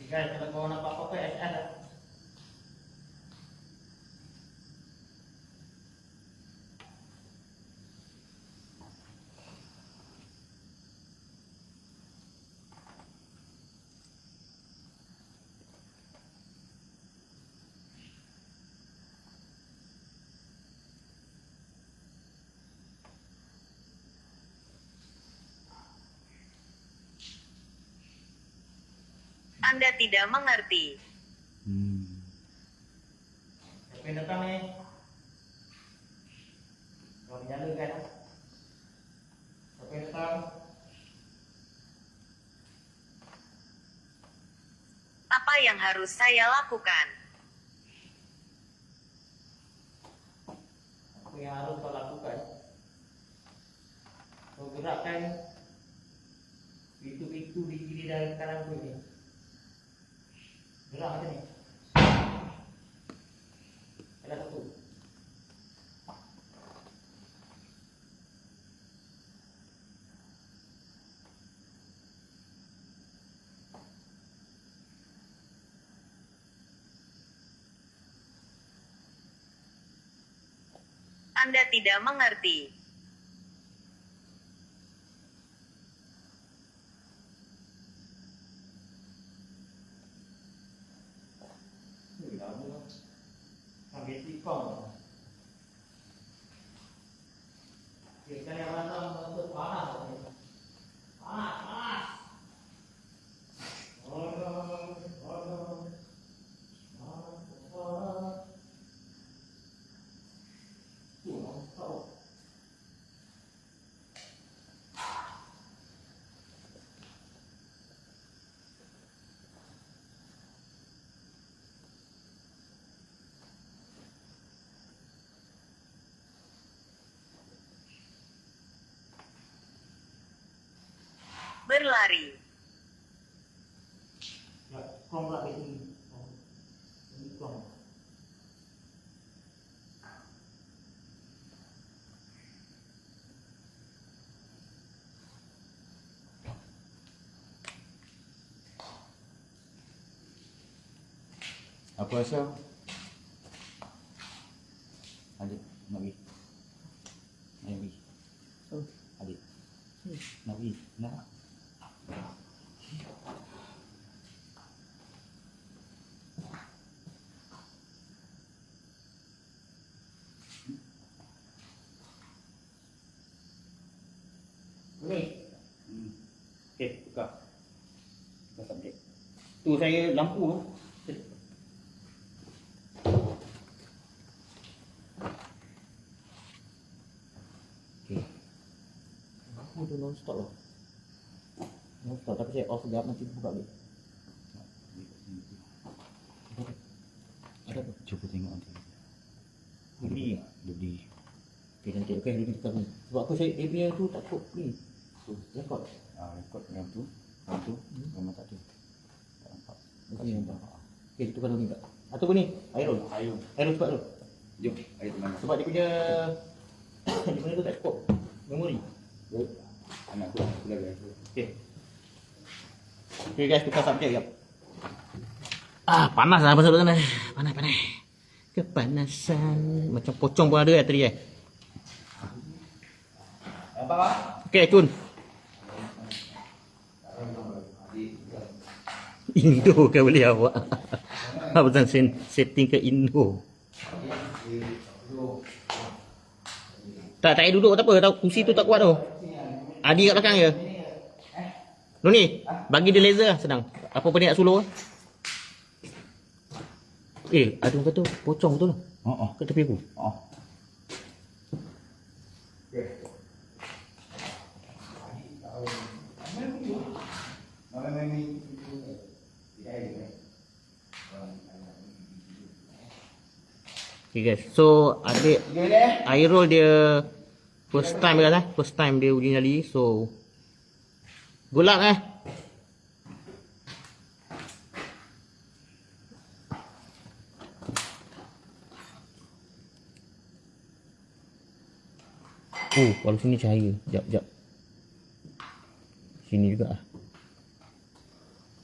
Guys, kalau kau nampak apa-apa, SS lah. Anda tidak mengerti. Siapa yang datang ni? Kau menyala kan? Siapa yang datang? Apa yang harus saya lakukan? Apa yang harus kau lakukan? Kau gerakkan pintu-pintu di kiri dan kanan kau ni. Gerak macam ni. Ada satu. Anda tidak mengerti. Sambil tikong. Kita yang mana untuk panas. Panas, panas. Berlari. Ya, kong pula di sini. Ini kong. Apa asal? Adik, nak pergi. Nak pergi. Adik. Nak pergi. Nak. Ni. Okey, buka. Buka subjek. Tu saya lampu tu. Okey. Aku tu non stop lah. Non stop tapi saya off sekejap nanti buka lagi. Ada apa? Cuba tengok nanti. Ini. Dia beli. Okey nanti okey hari ni kita ni. Sebab aku saya dia punya tu takut ni. Tu rekod. Rekod yang tu. Yang tu. Memang tak ada. Tak nampak. Okey nampak. Okey kita tukar dulu ni tak. Atau apa ni? Airol. Ayun. Airol cepat tu. Jom. Air tu mana? Sebab dia punya dia punya tu tak cukup memori. Anak aku. Aku dah biasa. Okey. Okey guys, tukar subjek jap. Panas lah pasal sana. Panas, panas. Kepanasan. Macam pocong pun ada tadi Apa pak? Okey, Cun. Indo ke boleh awak? Abang setting ke Indo. Tak payah duduk tak apa. Tahu kursi tu tak kuat tu. Adi kat belakang je. Noni, bagi dia laser lah, senang. Apa-apa dia nak suluh. Ada orang kata pocong betul lah. Kat tepi aku. Okay guys, so adik Airol dia first time guys first time dia uji nyali, so good luck kalau sini cahaya, jap. Sini juga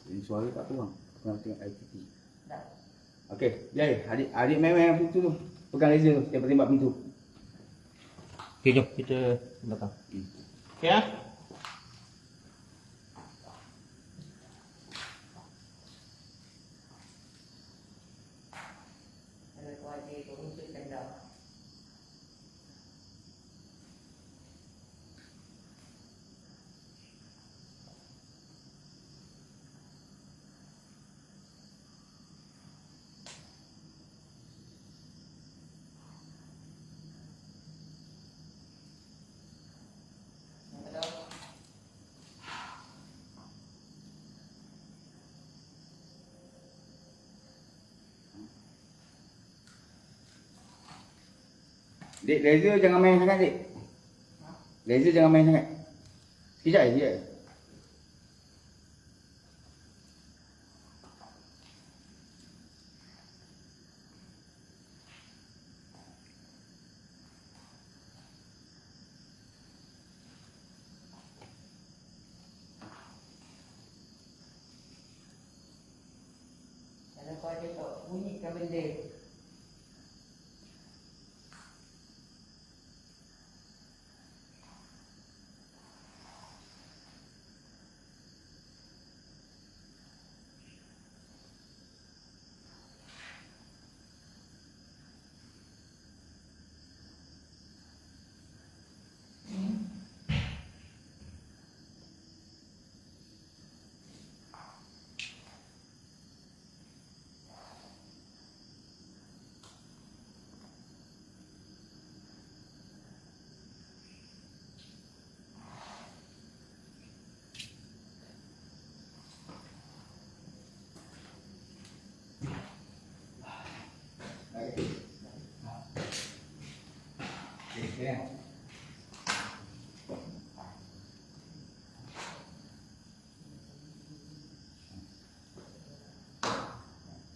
Ini suara tak kurang. Korang tengok ITP. Tak. Okey, jom. Adik main pintu tu. Pegang laser tu, tembak pintu. Okay, jom kita ke belakang. Okay ah. Kalau kau ada kau untuk tanda. Dek, laser jangan main sangat, Dek. Laser jangan main sangat. Sekejap je. Kalau kau ada tak bunyikan benda.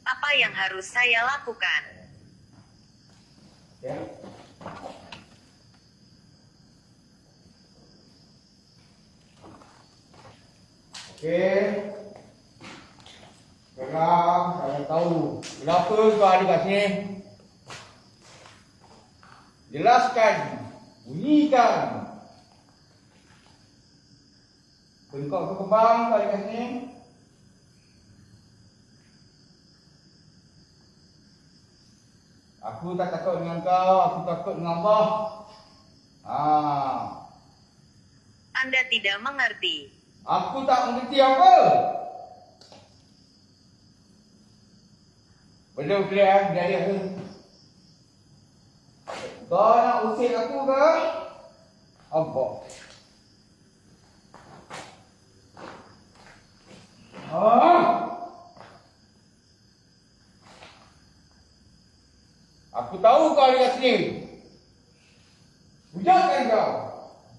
Apa yang harus saya lakukan? Ya. Okey. Sekarang saya tahu kenapa kau ada kat sini. Jelaskan, bunyikan. Bengkok ke kembang kau ada kat sini. Aku tak takut dengan kau, aku takut dengan Allah. Anda tidak mengerti. Aku tak mengerti apa. Belum clear, dia lihat tu. Kau nak usir aku ke? Apa? Aku tahu kau ada kat sini. Hujankan kau.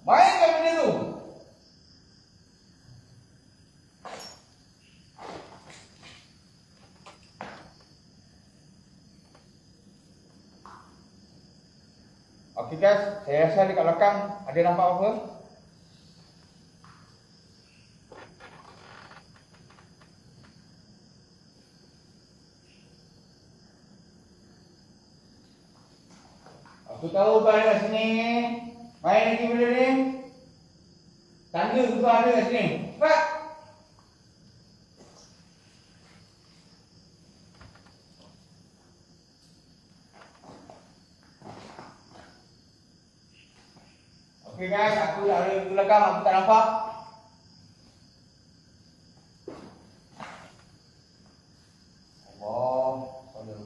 Mainkan benda tu. Okey guys, saya rasa dekat belakang ada nampak apa? Aku tahu kau ada kat sini. Main lagi benda ni. Tanda kau ada kat sini. Cepat. Okey guys, aku dah ada di belakang, aku tak nampak. Allah, saudara.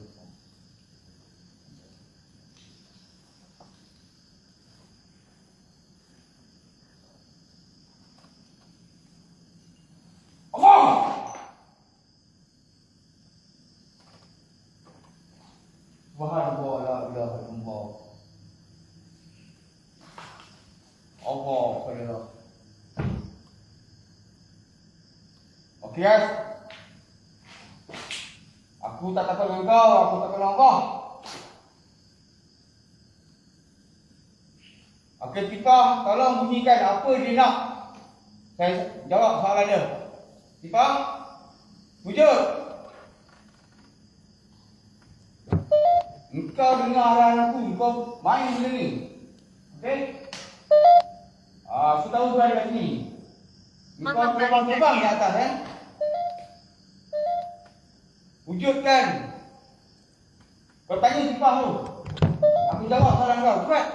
Subhanallah, la ilaha illallah. Allah, saudara. Okey guys. Aku tak takut dengan kau, aku takut dengan Allah. Okey, Tika, tolong bunyikan apa dia nak. Saya jawab soalan dia. Tika, wujud. Engkau dengar arahan aku, kau main benda ni. Okey? Aku tahu kau ada kat sini. Engkau terbang-terbang di atas Wujudkan. Kau tanya Sipah tu. Aku jawab soalan kau. Cepat.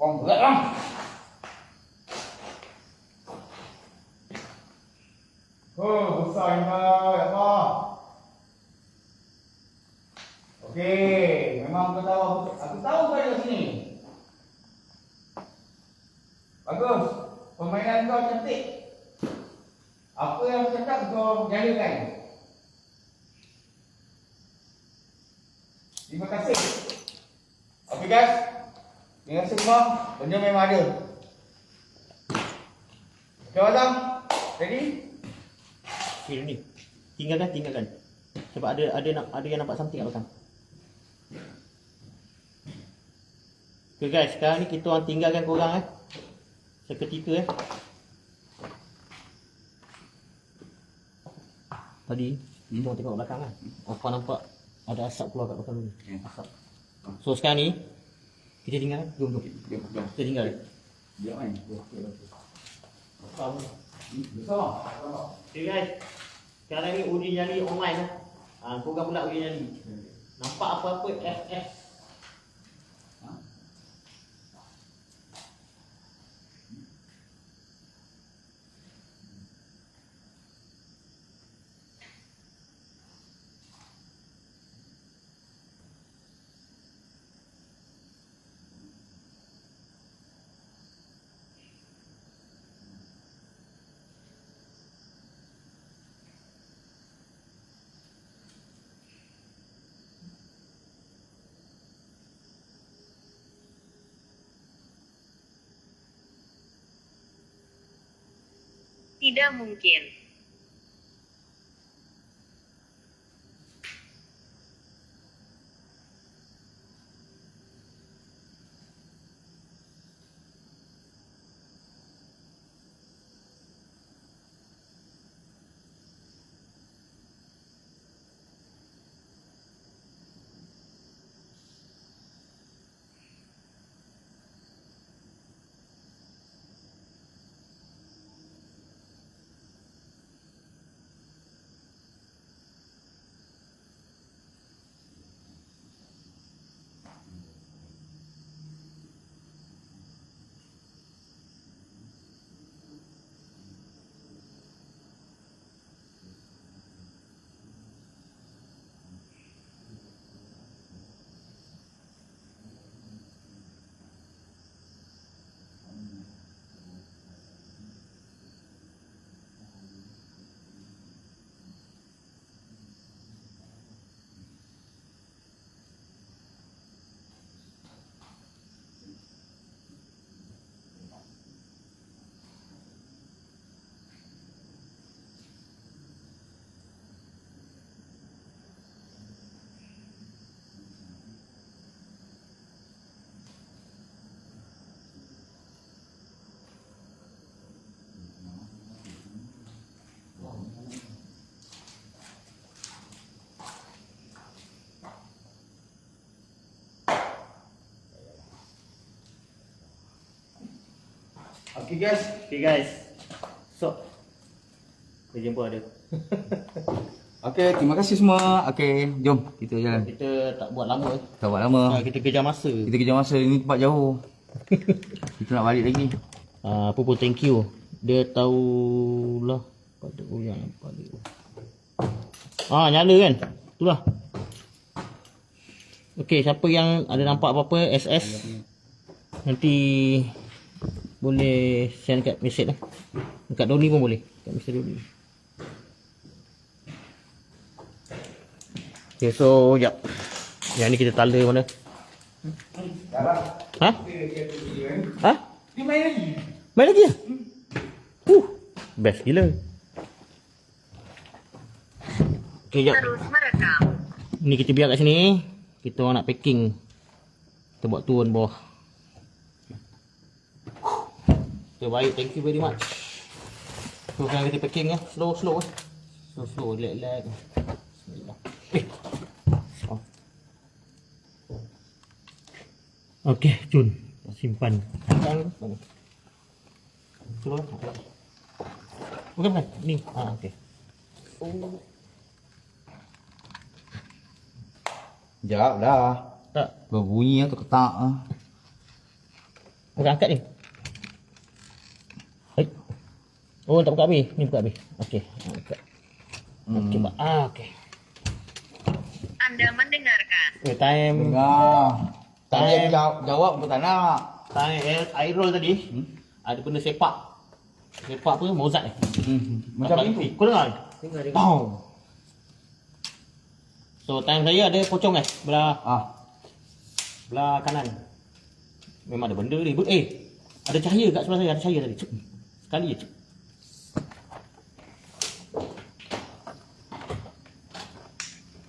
Buang berat lah. Oh, besar kau, ya Allah. Okey, memang kau tahu aku tahu kau ada kat sini. Bagus. Permainan kau cantik. Apa yang aku cakap kau jalakan. Terima kasih. Okey guys. Terima kasih semua. Benda memang ada. Okey Azam. Ready? Okay, ni. Tinggalkan. Sebab ada yang nampak something kat belakang. Okay guys, sekarang ni kita orang tinggalkan korang seketika Tadi kita orang tengok belakang kan. Apa nampak ada asap keluar kat belakang ni. Asap. So sekarang ni kita tinggal. Jom. Kita tinggal. Dia main. Besar. Besar. Okay guys. Sekarang ni uji nyali online korang pula uji nyali. Nampak apa-apa FF. Tidak mungkin. Okey guys. Okay guys. So kita jumpa ada. Okey, terima kasih semua. Okey, jom kita jalan. Kita tak buat lama. Tak buat lama. Kita kejar masa. Kita kejar masa, ini tempat jauh. Kita nak balik lagi. Apa pun thank you. Dia tahulah pada orang yang balik. Nyala kan? Itulah. Okey, siapa yang ada nampak apa-apa SS nanti boleh send kat mesej lah. Dekat Doni pun boleh. Kat mesej Doni. Okay, so jap. Yang ni kita tala mana? Ha? Ha? Dia main lagi. Main lagi lah? Best gila. Okay, jap. Terus merekam. Ni kita biar kat sini. Kita orang nak packing. Kita buat turun bawah. Terbaik, thank you very much. So sekarang kita packing ya. Slow slow eh. Slow relax. Bismillah. Oh. Okey, cun. Simpan. Slow. Bukan. Ni. Okey. Jap dah. Tak. Berbunyi tu ketak ah. Bukan angkat ni. Hai. Oh, tak buka habis. Ni buka habis. Okey. Angkat. Okey, Pak. Okey. Anda mendengarkan. Time. Dengar. Tadi Time. jawab pun tak nak. Time air roll tadi. Ada benda sepak. Sepak apa? Mozart ni. Macam ni. Kau dengar? Dengar dia. Pow. So time saya ada pocong belah belah kanan. Memang ada benda ni. Ada cahaya kat sebelah saya, ada cahaya tadi. Cuk. Sekali je. Cuk.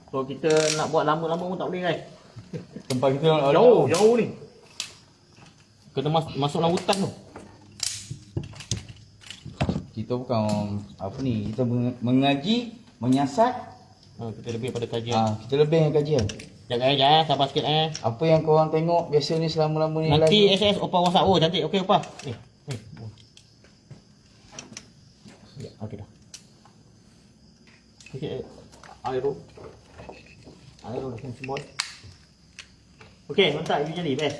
So kita nak buat lama-lama pun tak boleh guys. Tempat kita Jauh ni. Kena masuk dalam hutan tu. Kita bukan apa ni, kita mengaji, menyiasat. Kita lebih pada kajian. Kita lebih yang kajian. Jangan sabar sikit Apa yang korang tengok biasa ni selama-lama ni Nanti live. SS Opa WhatsApp. Oh cantik. Okey Opa. Ni. Ya, okey dah. Okey, aero. Aero dah kena semua. Okey, mantap ini jadi best.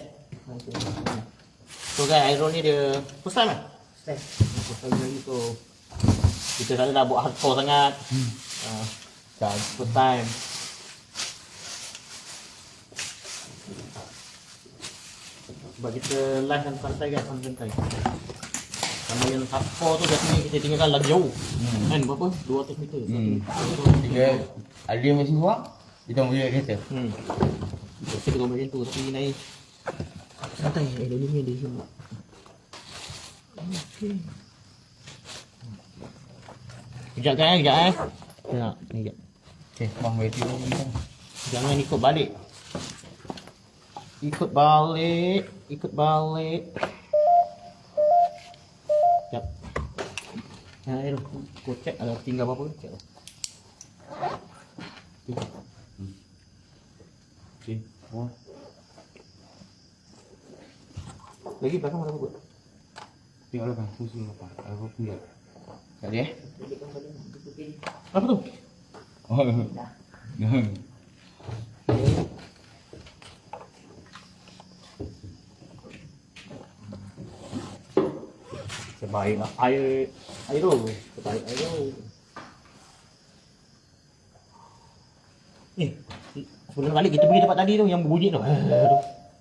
So guys, aero ni dia first time First time jadi so kita selalu dah buat hardcore sangat. First time. Sebab kita live dan santai kan, santai. Sama yang hardcore tu biasanya kita tinggalkan lagi jauh. Kan berapa? 200 meter. Tiga ada masih buat, kita boleh kereta. Biasa kita macam tu tapi naik santai. Ni ada semua. Okey. Kejap kan, kejap. Tengok, ni kejap. Okey, bang bagi tidur ni. Jangan ikut balik. Ikut balik. Sekejap. Air kau cek ada tinggal apa-apa cek. Okey. Oh. Lagi belakang ada apa? Tengoklah kan, pusing apa? Apa pula? Tak ada Apa tu? Oh. Sebaiklah air tu. Sebaik air tu. Ni, sebelum balik kita pergi tempat tadi tu yang berbunyi tu.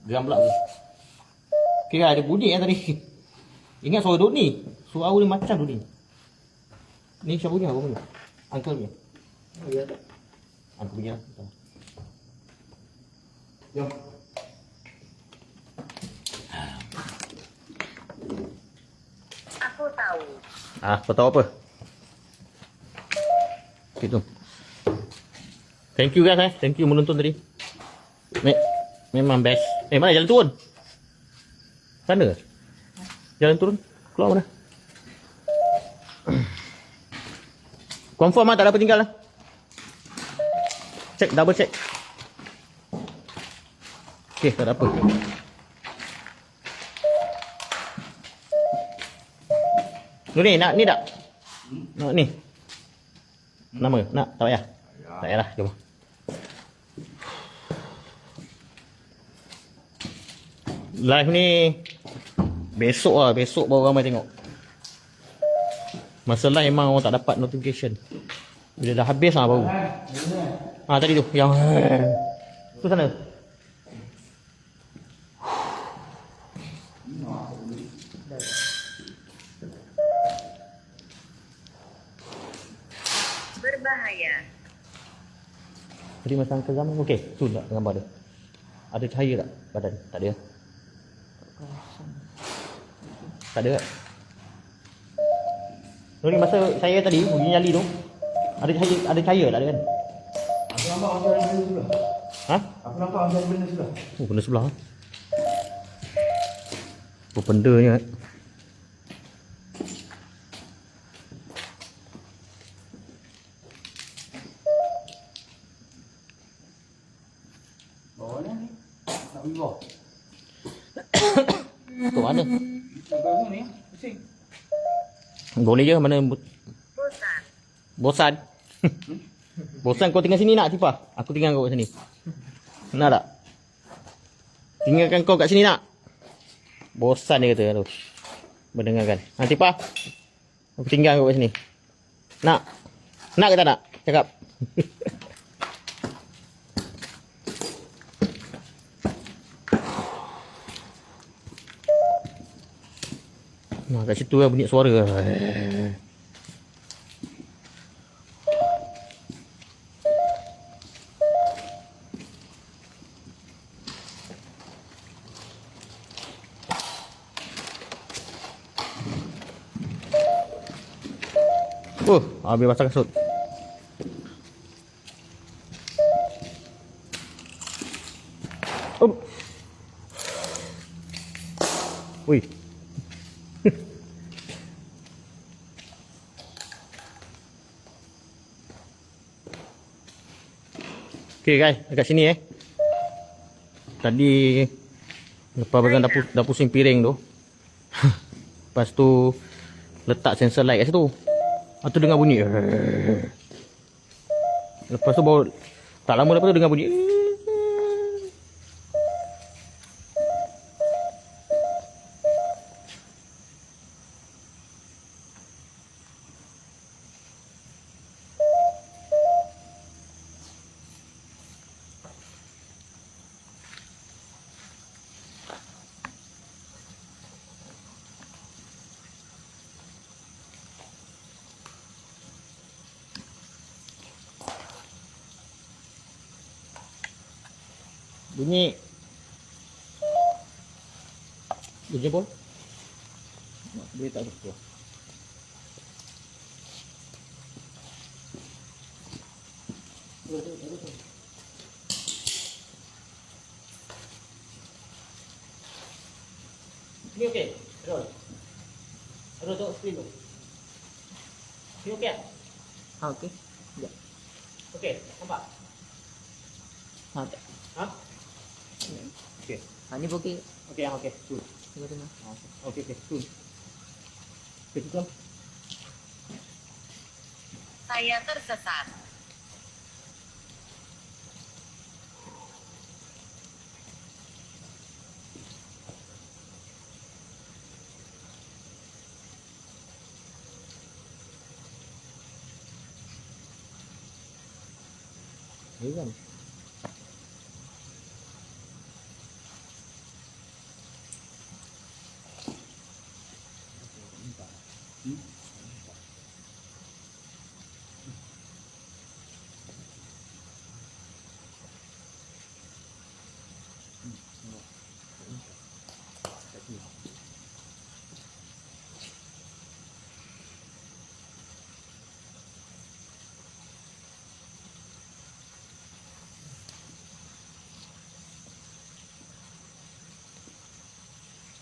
Geram pula tu. Kira ada bunyi tadi. Ingat suara duduk ni. Suara ni macam duduk ni. Ni siapa punya? Apa punya? Uncle punya. Oh ya. Uncle punya. Jom. Aku tahu. Kau tahu apa? Gitu. Thank you guys Thank you menonton tadi. Memang best. Mana jalan turun? Sana? Jalan turun? Keluar mana? Confirm tak ada apa tinggal Check, double check. Okay, tak ada apa. Ni nak ni tak? Nak ni. Nama nak tak payah. Tak payahlah, jom. Live ni besok baru ramai tengok. Masa live memang orang tak dapat notification. Bila dah habis baru. Tadi tu yang tu sana. Berbahaya. Tadi masa Uncle Zaman okey, tu tak gambar dia. Ada cahaya tak badan? Tak ada. Tak ada. Tu ni masa saya tadi bunyi nyali tu. Ada cahaya tak ada kan? Aku nampak macam ada benda sebelah. Ha? Aku nampak macam ada benda sebelah. Oh, benda sebelah. Apa bendanya? Bawah ni. Nak pergi bawah. Kat mana? Bangun ni. Pusing. Boleh je mana Bosan. bosan. Bosan kau tinggal sini nak Tifa? Aku tinggal kau kat sini. Nak tak? Tinggalkan kau kat sini nak? Bosan dia kata tu. Mendengarkan. Ha Tifa. Aku tinggal kau kat sini. Nak? Nak ke tak nak? Cakap. Nah, kat situ lah bunyi suara. Habis basah kasut. Oh. Ui. Okay guys, dekat sini Tadi lepas Abang dah pusing piring tu. Lepas tu letak sensor light kat situ. Lepas tu dengar bunyi. Lepas tu baru tak lama lepas tu dengar bunyi. Bunyi pun dia tak suka. Ni okey. Terus. Terus tengok skrin tu. Ni okey tak? Ha, okey. Sekejap. Okey, nampak? Ha, tak. Ha? Okey. Ha, ni pun okey. Okey, yang okey. Cool. Tengok tengok. Okey, okey. Cool. Okey, tutup. Saya tersesat. Ni kan.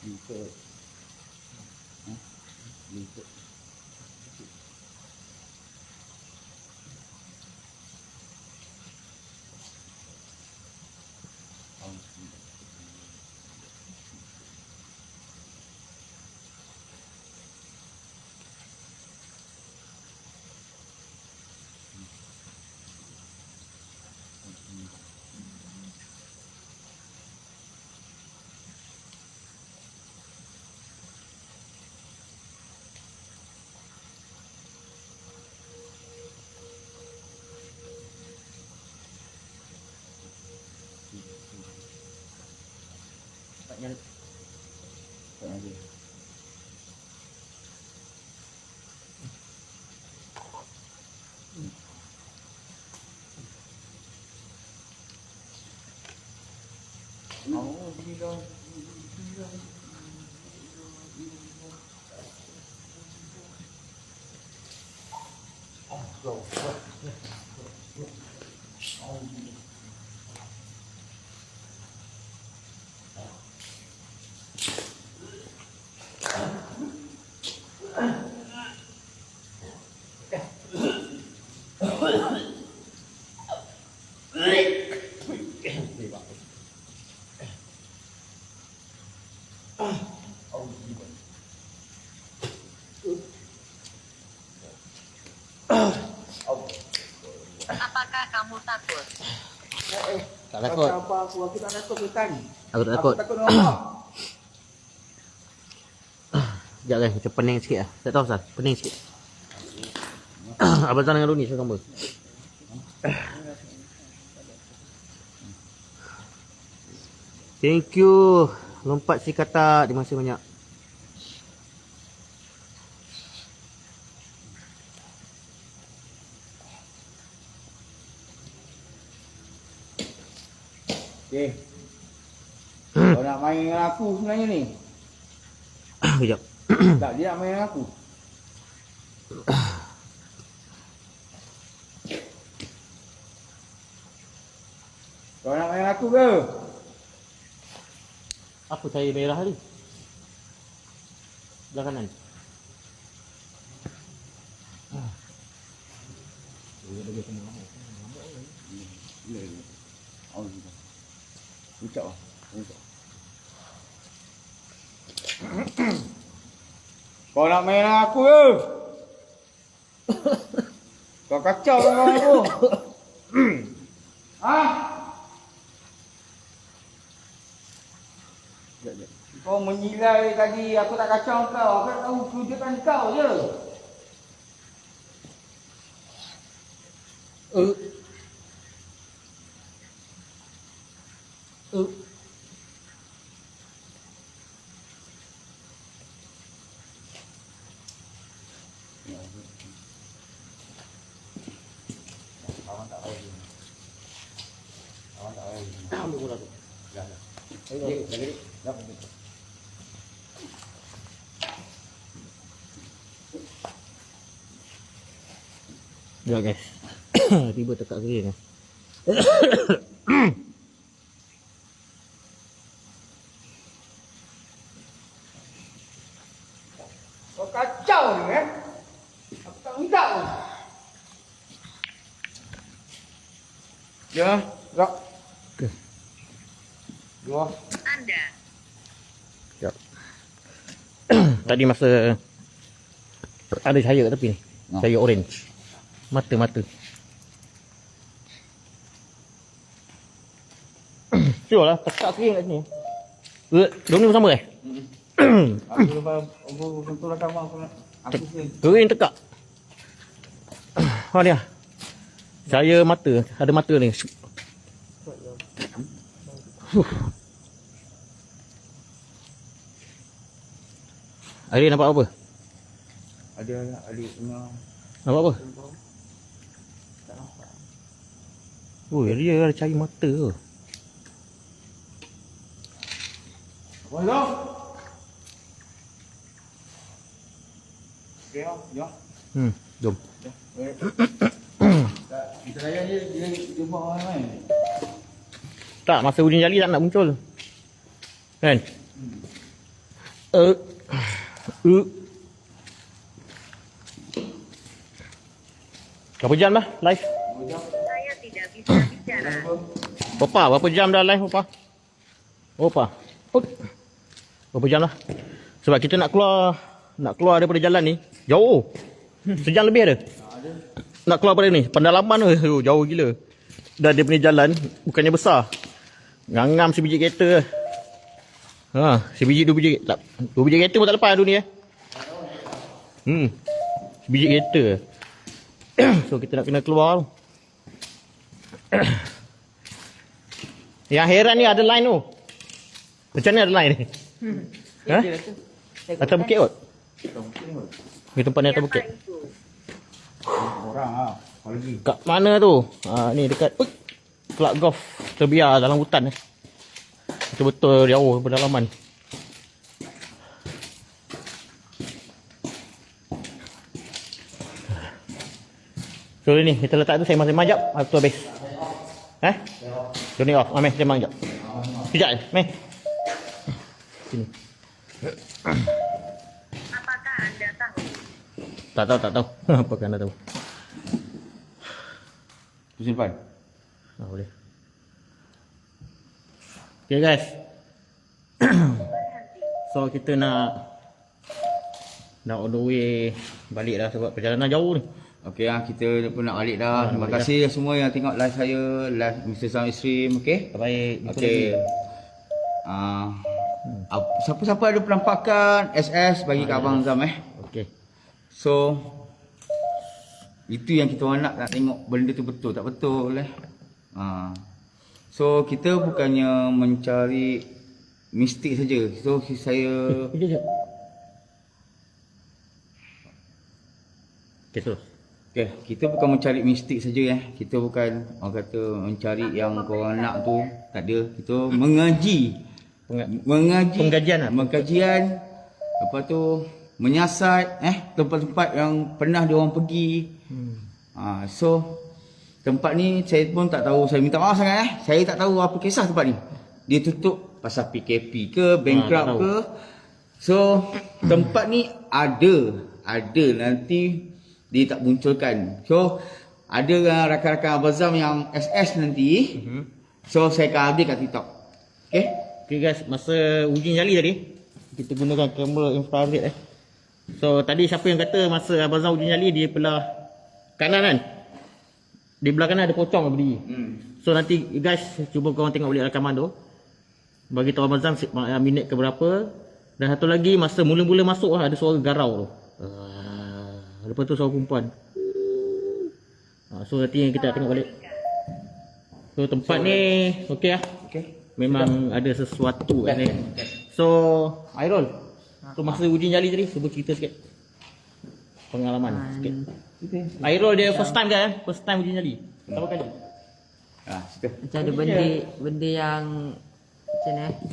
Liput. Liput. Yang Tak ada. Oh, bila kamu takut? Tak takut. Apa aku tak takut hutan. Aku tak takut. Aku takut dengan Allah. Sekejap guys, macam pening sikit lah. Tak tahu Sal, pening sikit. Abang Sal dengan Roni saya gambar. Thank you. Lompat si kata. Terima kasih banyak. Okey. Kau nak main dengan aku sebenarnya ni? Sekejap. Tak, dia nak main dengan aku. Kau nak main dengan aku ke? Apa cahaya merah tadi? Belah kanan. Ucap lah. Ucap. Kau nak main dengan aku ke? Kau kacau dengan aku. Ha? Kau menyilai tadi, aku tak kacau kau. Aku tak tahu kerujukan kau je. Kawan tak tahu. Kawan tak tahu. Ambil bola tu. Dah. Lagi. Dah. Ya guys. Tiba tekak kiri ni. Kau kacau ni Aku tak minta pun. Ya, gerak. Okey. Dua. Anda. Sekejap. Tadi masa ada cahaya kat tepi ni. Cahaya orange. Mata. Sure lah, tekak kering kat sini. Diorang ni bersama Aku lepas aku lah kawan aku nak. Aku sini. Kering tekak. Mana dia? Cahaya mata, ada mata ni. Adik nampak apa? Ada adik tengah. Nampak apa? Tak nampak. Oh, dia ada cahaya mata ke? Apa tu? Okey, jom. Jom. Tak, kita layan dia buat orang main. Tak, masa hujan jali tak nak muncul. Kan? Berapa jam dah live? Saya tidak bisa bicara. Berapa jam dah live, Opa? Opa. Berapa jam dah? Sebab kita nak keluar daripada jalan ni, jauh. Sejam lebih ada. Nak keluar daripada ni, pendalaman tu, jauh gila. Dan dia punya jalan bukannya besar. Ngangam sebiji kereta. Sebiji dua biji. Tak, dua biji kereta pun tak lepas dunia. Sebiji kereta. So kita nak kena keluar. Yang heran ni ada line tu. Macam mana ada line ni? Atas bukit kot? Di tempat ni atas bukit. Siapa itu? Orang ah. Kau lagi. Kat mana tu? Ni dekat Kelab Golf terbiar dalam hutan ni. Betul-betul jauh pedalaman. So ni kita letak tu sembang-sembang jap. Tu habis. Jom ni off. Meh sembang jap. Sekejap meh. Sini. Apakah Anda tahu? Tak tahu. Apakah anda tahu? Tu simpan. Boleh. Okay guys. So kita nak on the way balik dah sebab perjalanan jauh ni. Okey kita pun nak balik dah. Terima kasih semua yang tengok live saya, live Mr. Sound Extreme. Okey. Baik. Jumpa Okey. Siapa-siapa ada penampakan SS bagi kat Abang Zam Okey. So itu yang kita orang nak tengok benda tu betul tak betul So kita bukannya mencari mistik saja. So saya Sekejap. Okey terus. Okay, kita bukan mencari mistik saja Kita bukan orang kata mencari yang korang nak tu. Tak ada. Kita mengaji. Pengkajian lah. Pengkajian. Lepas tu menyiasat tempat-tempat yang pernah dia orang pergi. So tempat ni saya pun tak tahu. Saya minta maaf sangat Saya tak tahu apa kisah tempat ni. Dia tutup pasal PKP ke, bankrupt ke. So tempat ni ada nanti dia tak munculkan. So ada rakan-rakan Abang Zam yang SS nanti. So saya akan update kat TikTok. Okay. Okay guys, masa uji nyali tadi kita gunakan kamera infrared So tadi siapa yang kata masa Abang Zam uji nyali dia belah kanan kan? Di belah kanan ada pocong yang berdiri. So nanti guys cuba korang tengok balik rakaman tu. Bagi tahu Abang Zam minit ke berapa. Dan satu lagi masa mula-mula masuk ada suara garau tu. Lepas tu suara perempuan. So nanti kita tengok balik. So tempat ni okey lah. Okay. Memang ada sesuatu kat ni. So Airul, so masa uji nyali tadi cuba cerita sikit pengalaman sikit. Airul dia first time kan? First time uji nyali. Berapa kali? Cerita. Macam ada benda yang macam ni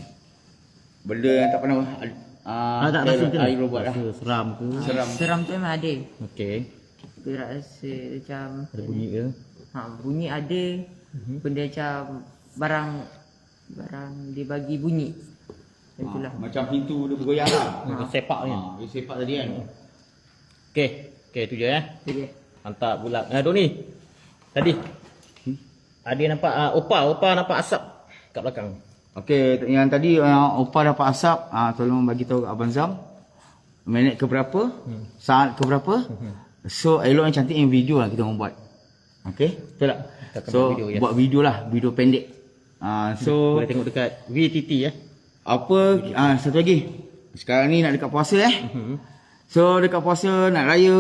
Benda yang tak pernah tak rasa macam air buat lah. Rasa seram ke? seram tu memang ada. Okey. Tapi rasa macam Ada bunyi ke? bunyi ada. Benda macam barang dia bagi bunyi. Macam itulah. Macam pintu dia bergoyang lah. Sepak ni. Dia sepak tadi kan. Okey. Okey tu je Itu dia. Mantap pula. Doni. Tadi ada nampak Opa nampak asap kat belakang. Okey, yang tadi Opa dapat asap, tolong bagi tahu kat Abang Zam. Minit ke berapa? Saat ke berapa? So elok yang cantik yang video lah kita orang buat. Okey? Betul tak? Kita akan So buat video, ya? buat video lah, video pendek. So boleh tengok dekat VTT apa satu lagi. Sekarang ni nak dekat puasa So dekat puasa nak raya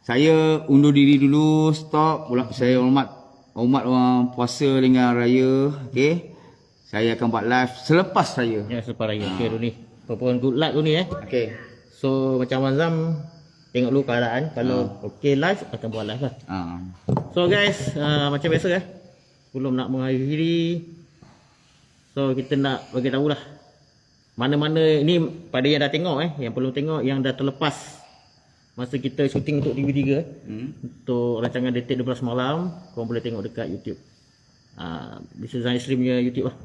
saya undur diri dulu, stop. Saya hormat orang puasa dengan raya. Okey. Saya akan buat live selepas raya. Ya, selepas raya. Okey Doni. Pun good luck Doni Okey. So macam Abang Zam tengok dulu keadaan. Kalau okey live akan buat live lah. So guys, macam biasa sebelum nak mengakhiri, so kita nak bagi tahu lah mana-mana ni pada yang dah tengok yang belum tengok, yang dah terlepas masa kita syuting untuk TV3 untuk rancangan Detik 12 Malam, korang boleh tengok dekat YouTube. Mr. Sound Extreme punya YouTube lah.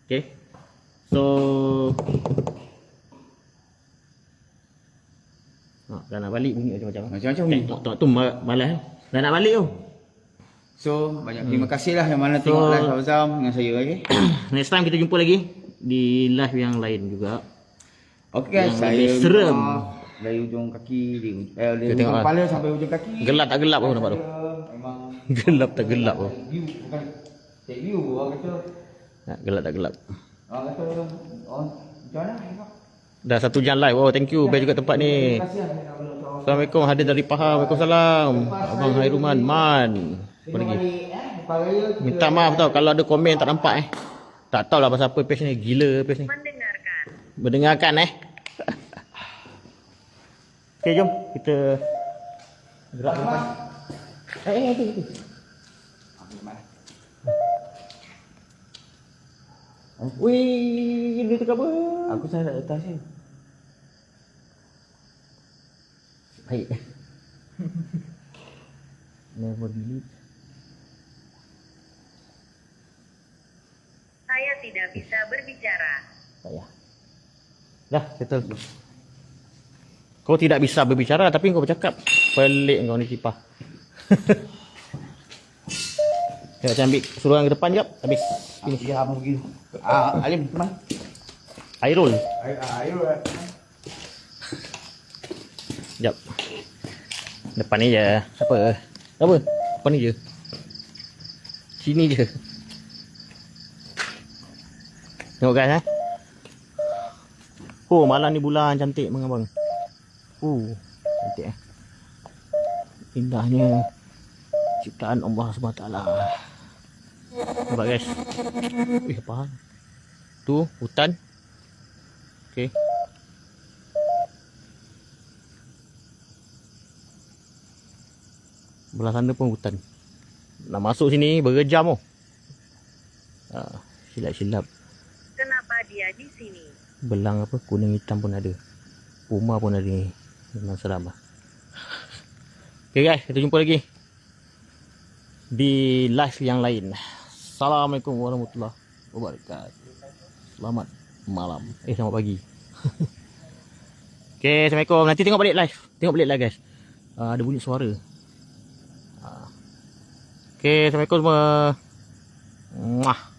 Okay. So dah nak balik bunyi macam-macam ni. Tengok tu malas dah nak balik tu. So banyak terima kasih lah yang mana tengok live Abang Zam dengan saya. Okay. Next time kita jumpa lagi di live yang lain juga. Okey guys, Yang saya lebih serem. Dari ujung kaki dari Kita ujung tengok kepala sampai ujung kaki. Gelap tak gelap pun nampak tu. Memang Gelap tak gelap pun. view, bukan take view orang kata. Gelap tak gelap. Orang kata macam mana? Dah 1 jam live. Oh, thank you. Best juga tempat ni. Terima kasih lah kalau Assalamualaikum. Hadir dari Pahang. Waalaikumsalam. Abang Hairuman. Man. Apa lagi? Minta maaf tau kalau ada komen tak nampak Tak tahulah pasal apa page ni. Gila page ni. Mendengarkan. Mendengarkan Okay, jom kita gerak ke depan. Tu. Wih, ini tu apa? Aku saya tak letak sini. Baik. Never delete. Saya tidak bisa berbicara. Tak payah. Dah, settle. Kau tidak bisa berbicara tapi kau bercakap. Pelik kau ni kipah. Ya, saya ambil suruhan ke depan jap. Habis. Ini ya abang pergi. Alim, teman. Airul. Ayo. Jap. Depan ni je. Apa? Apa? Depan ni je. Sini je. Tengok guys Oh, malam ni bulan cantik bang abang. Cantik Indahnya ciptaan Allah SWT. Nampak guys. Apa hal? Tu hutan. Okey. Belah sana pun hutan. Nak masuk sini berjam silap-silap. Kenapa dia di sini? Belang apa kuning hitam pun ada. Rumah pun ada ni. Memang seram lah. Okay guys, kita jumpa lagi di live yang lain. Assalamualaikum warahmatullahi wabarakatuh. Selamat malam. Selamat pagi. Okay, Assalamualaikum. Nanti tengok balik live. Tengok balik live guys. Ada bunyi suara. Okay, Assalamualaikum semua. Muah.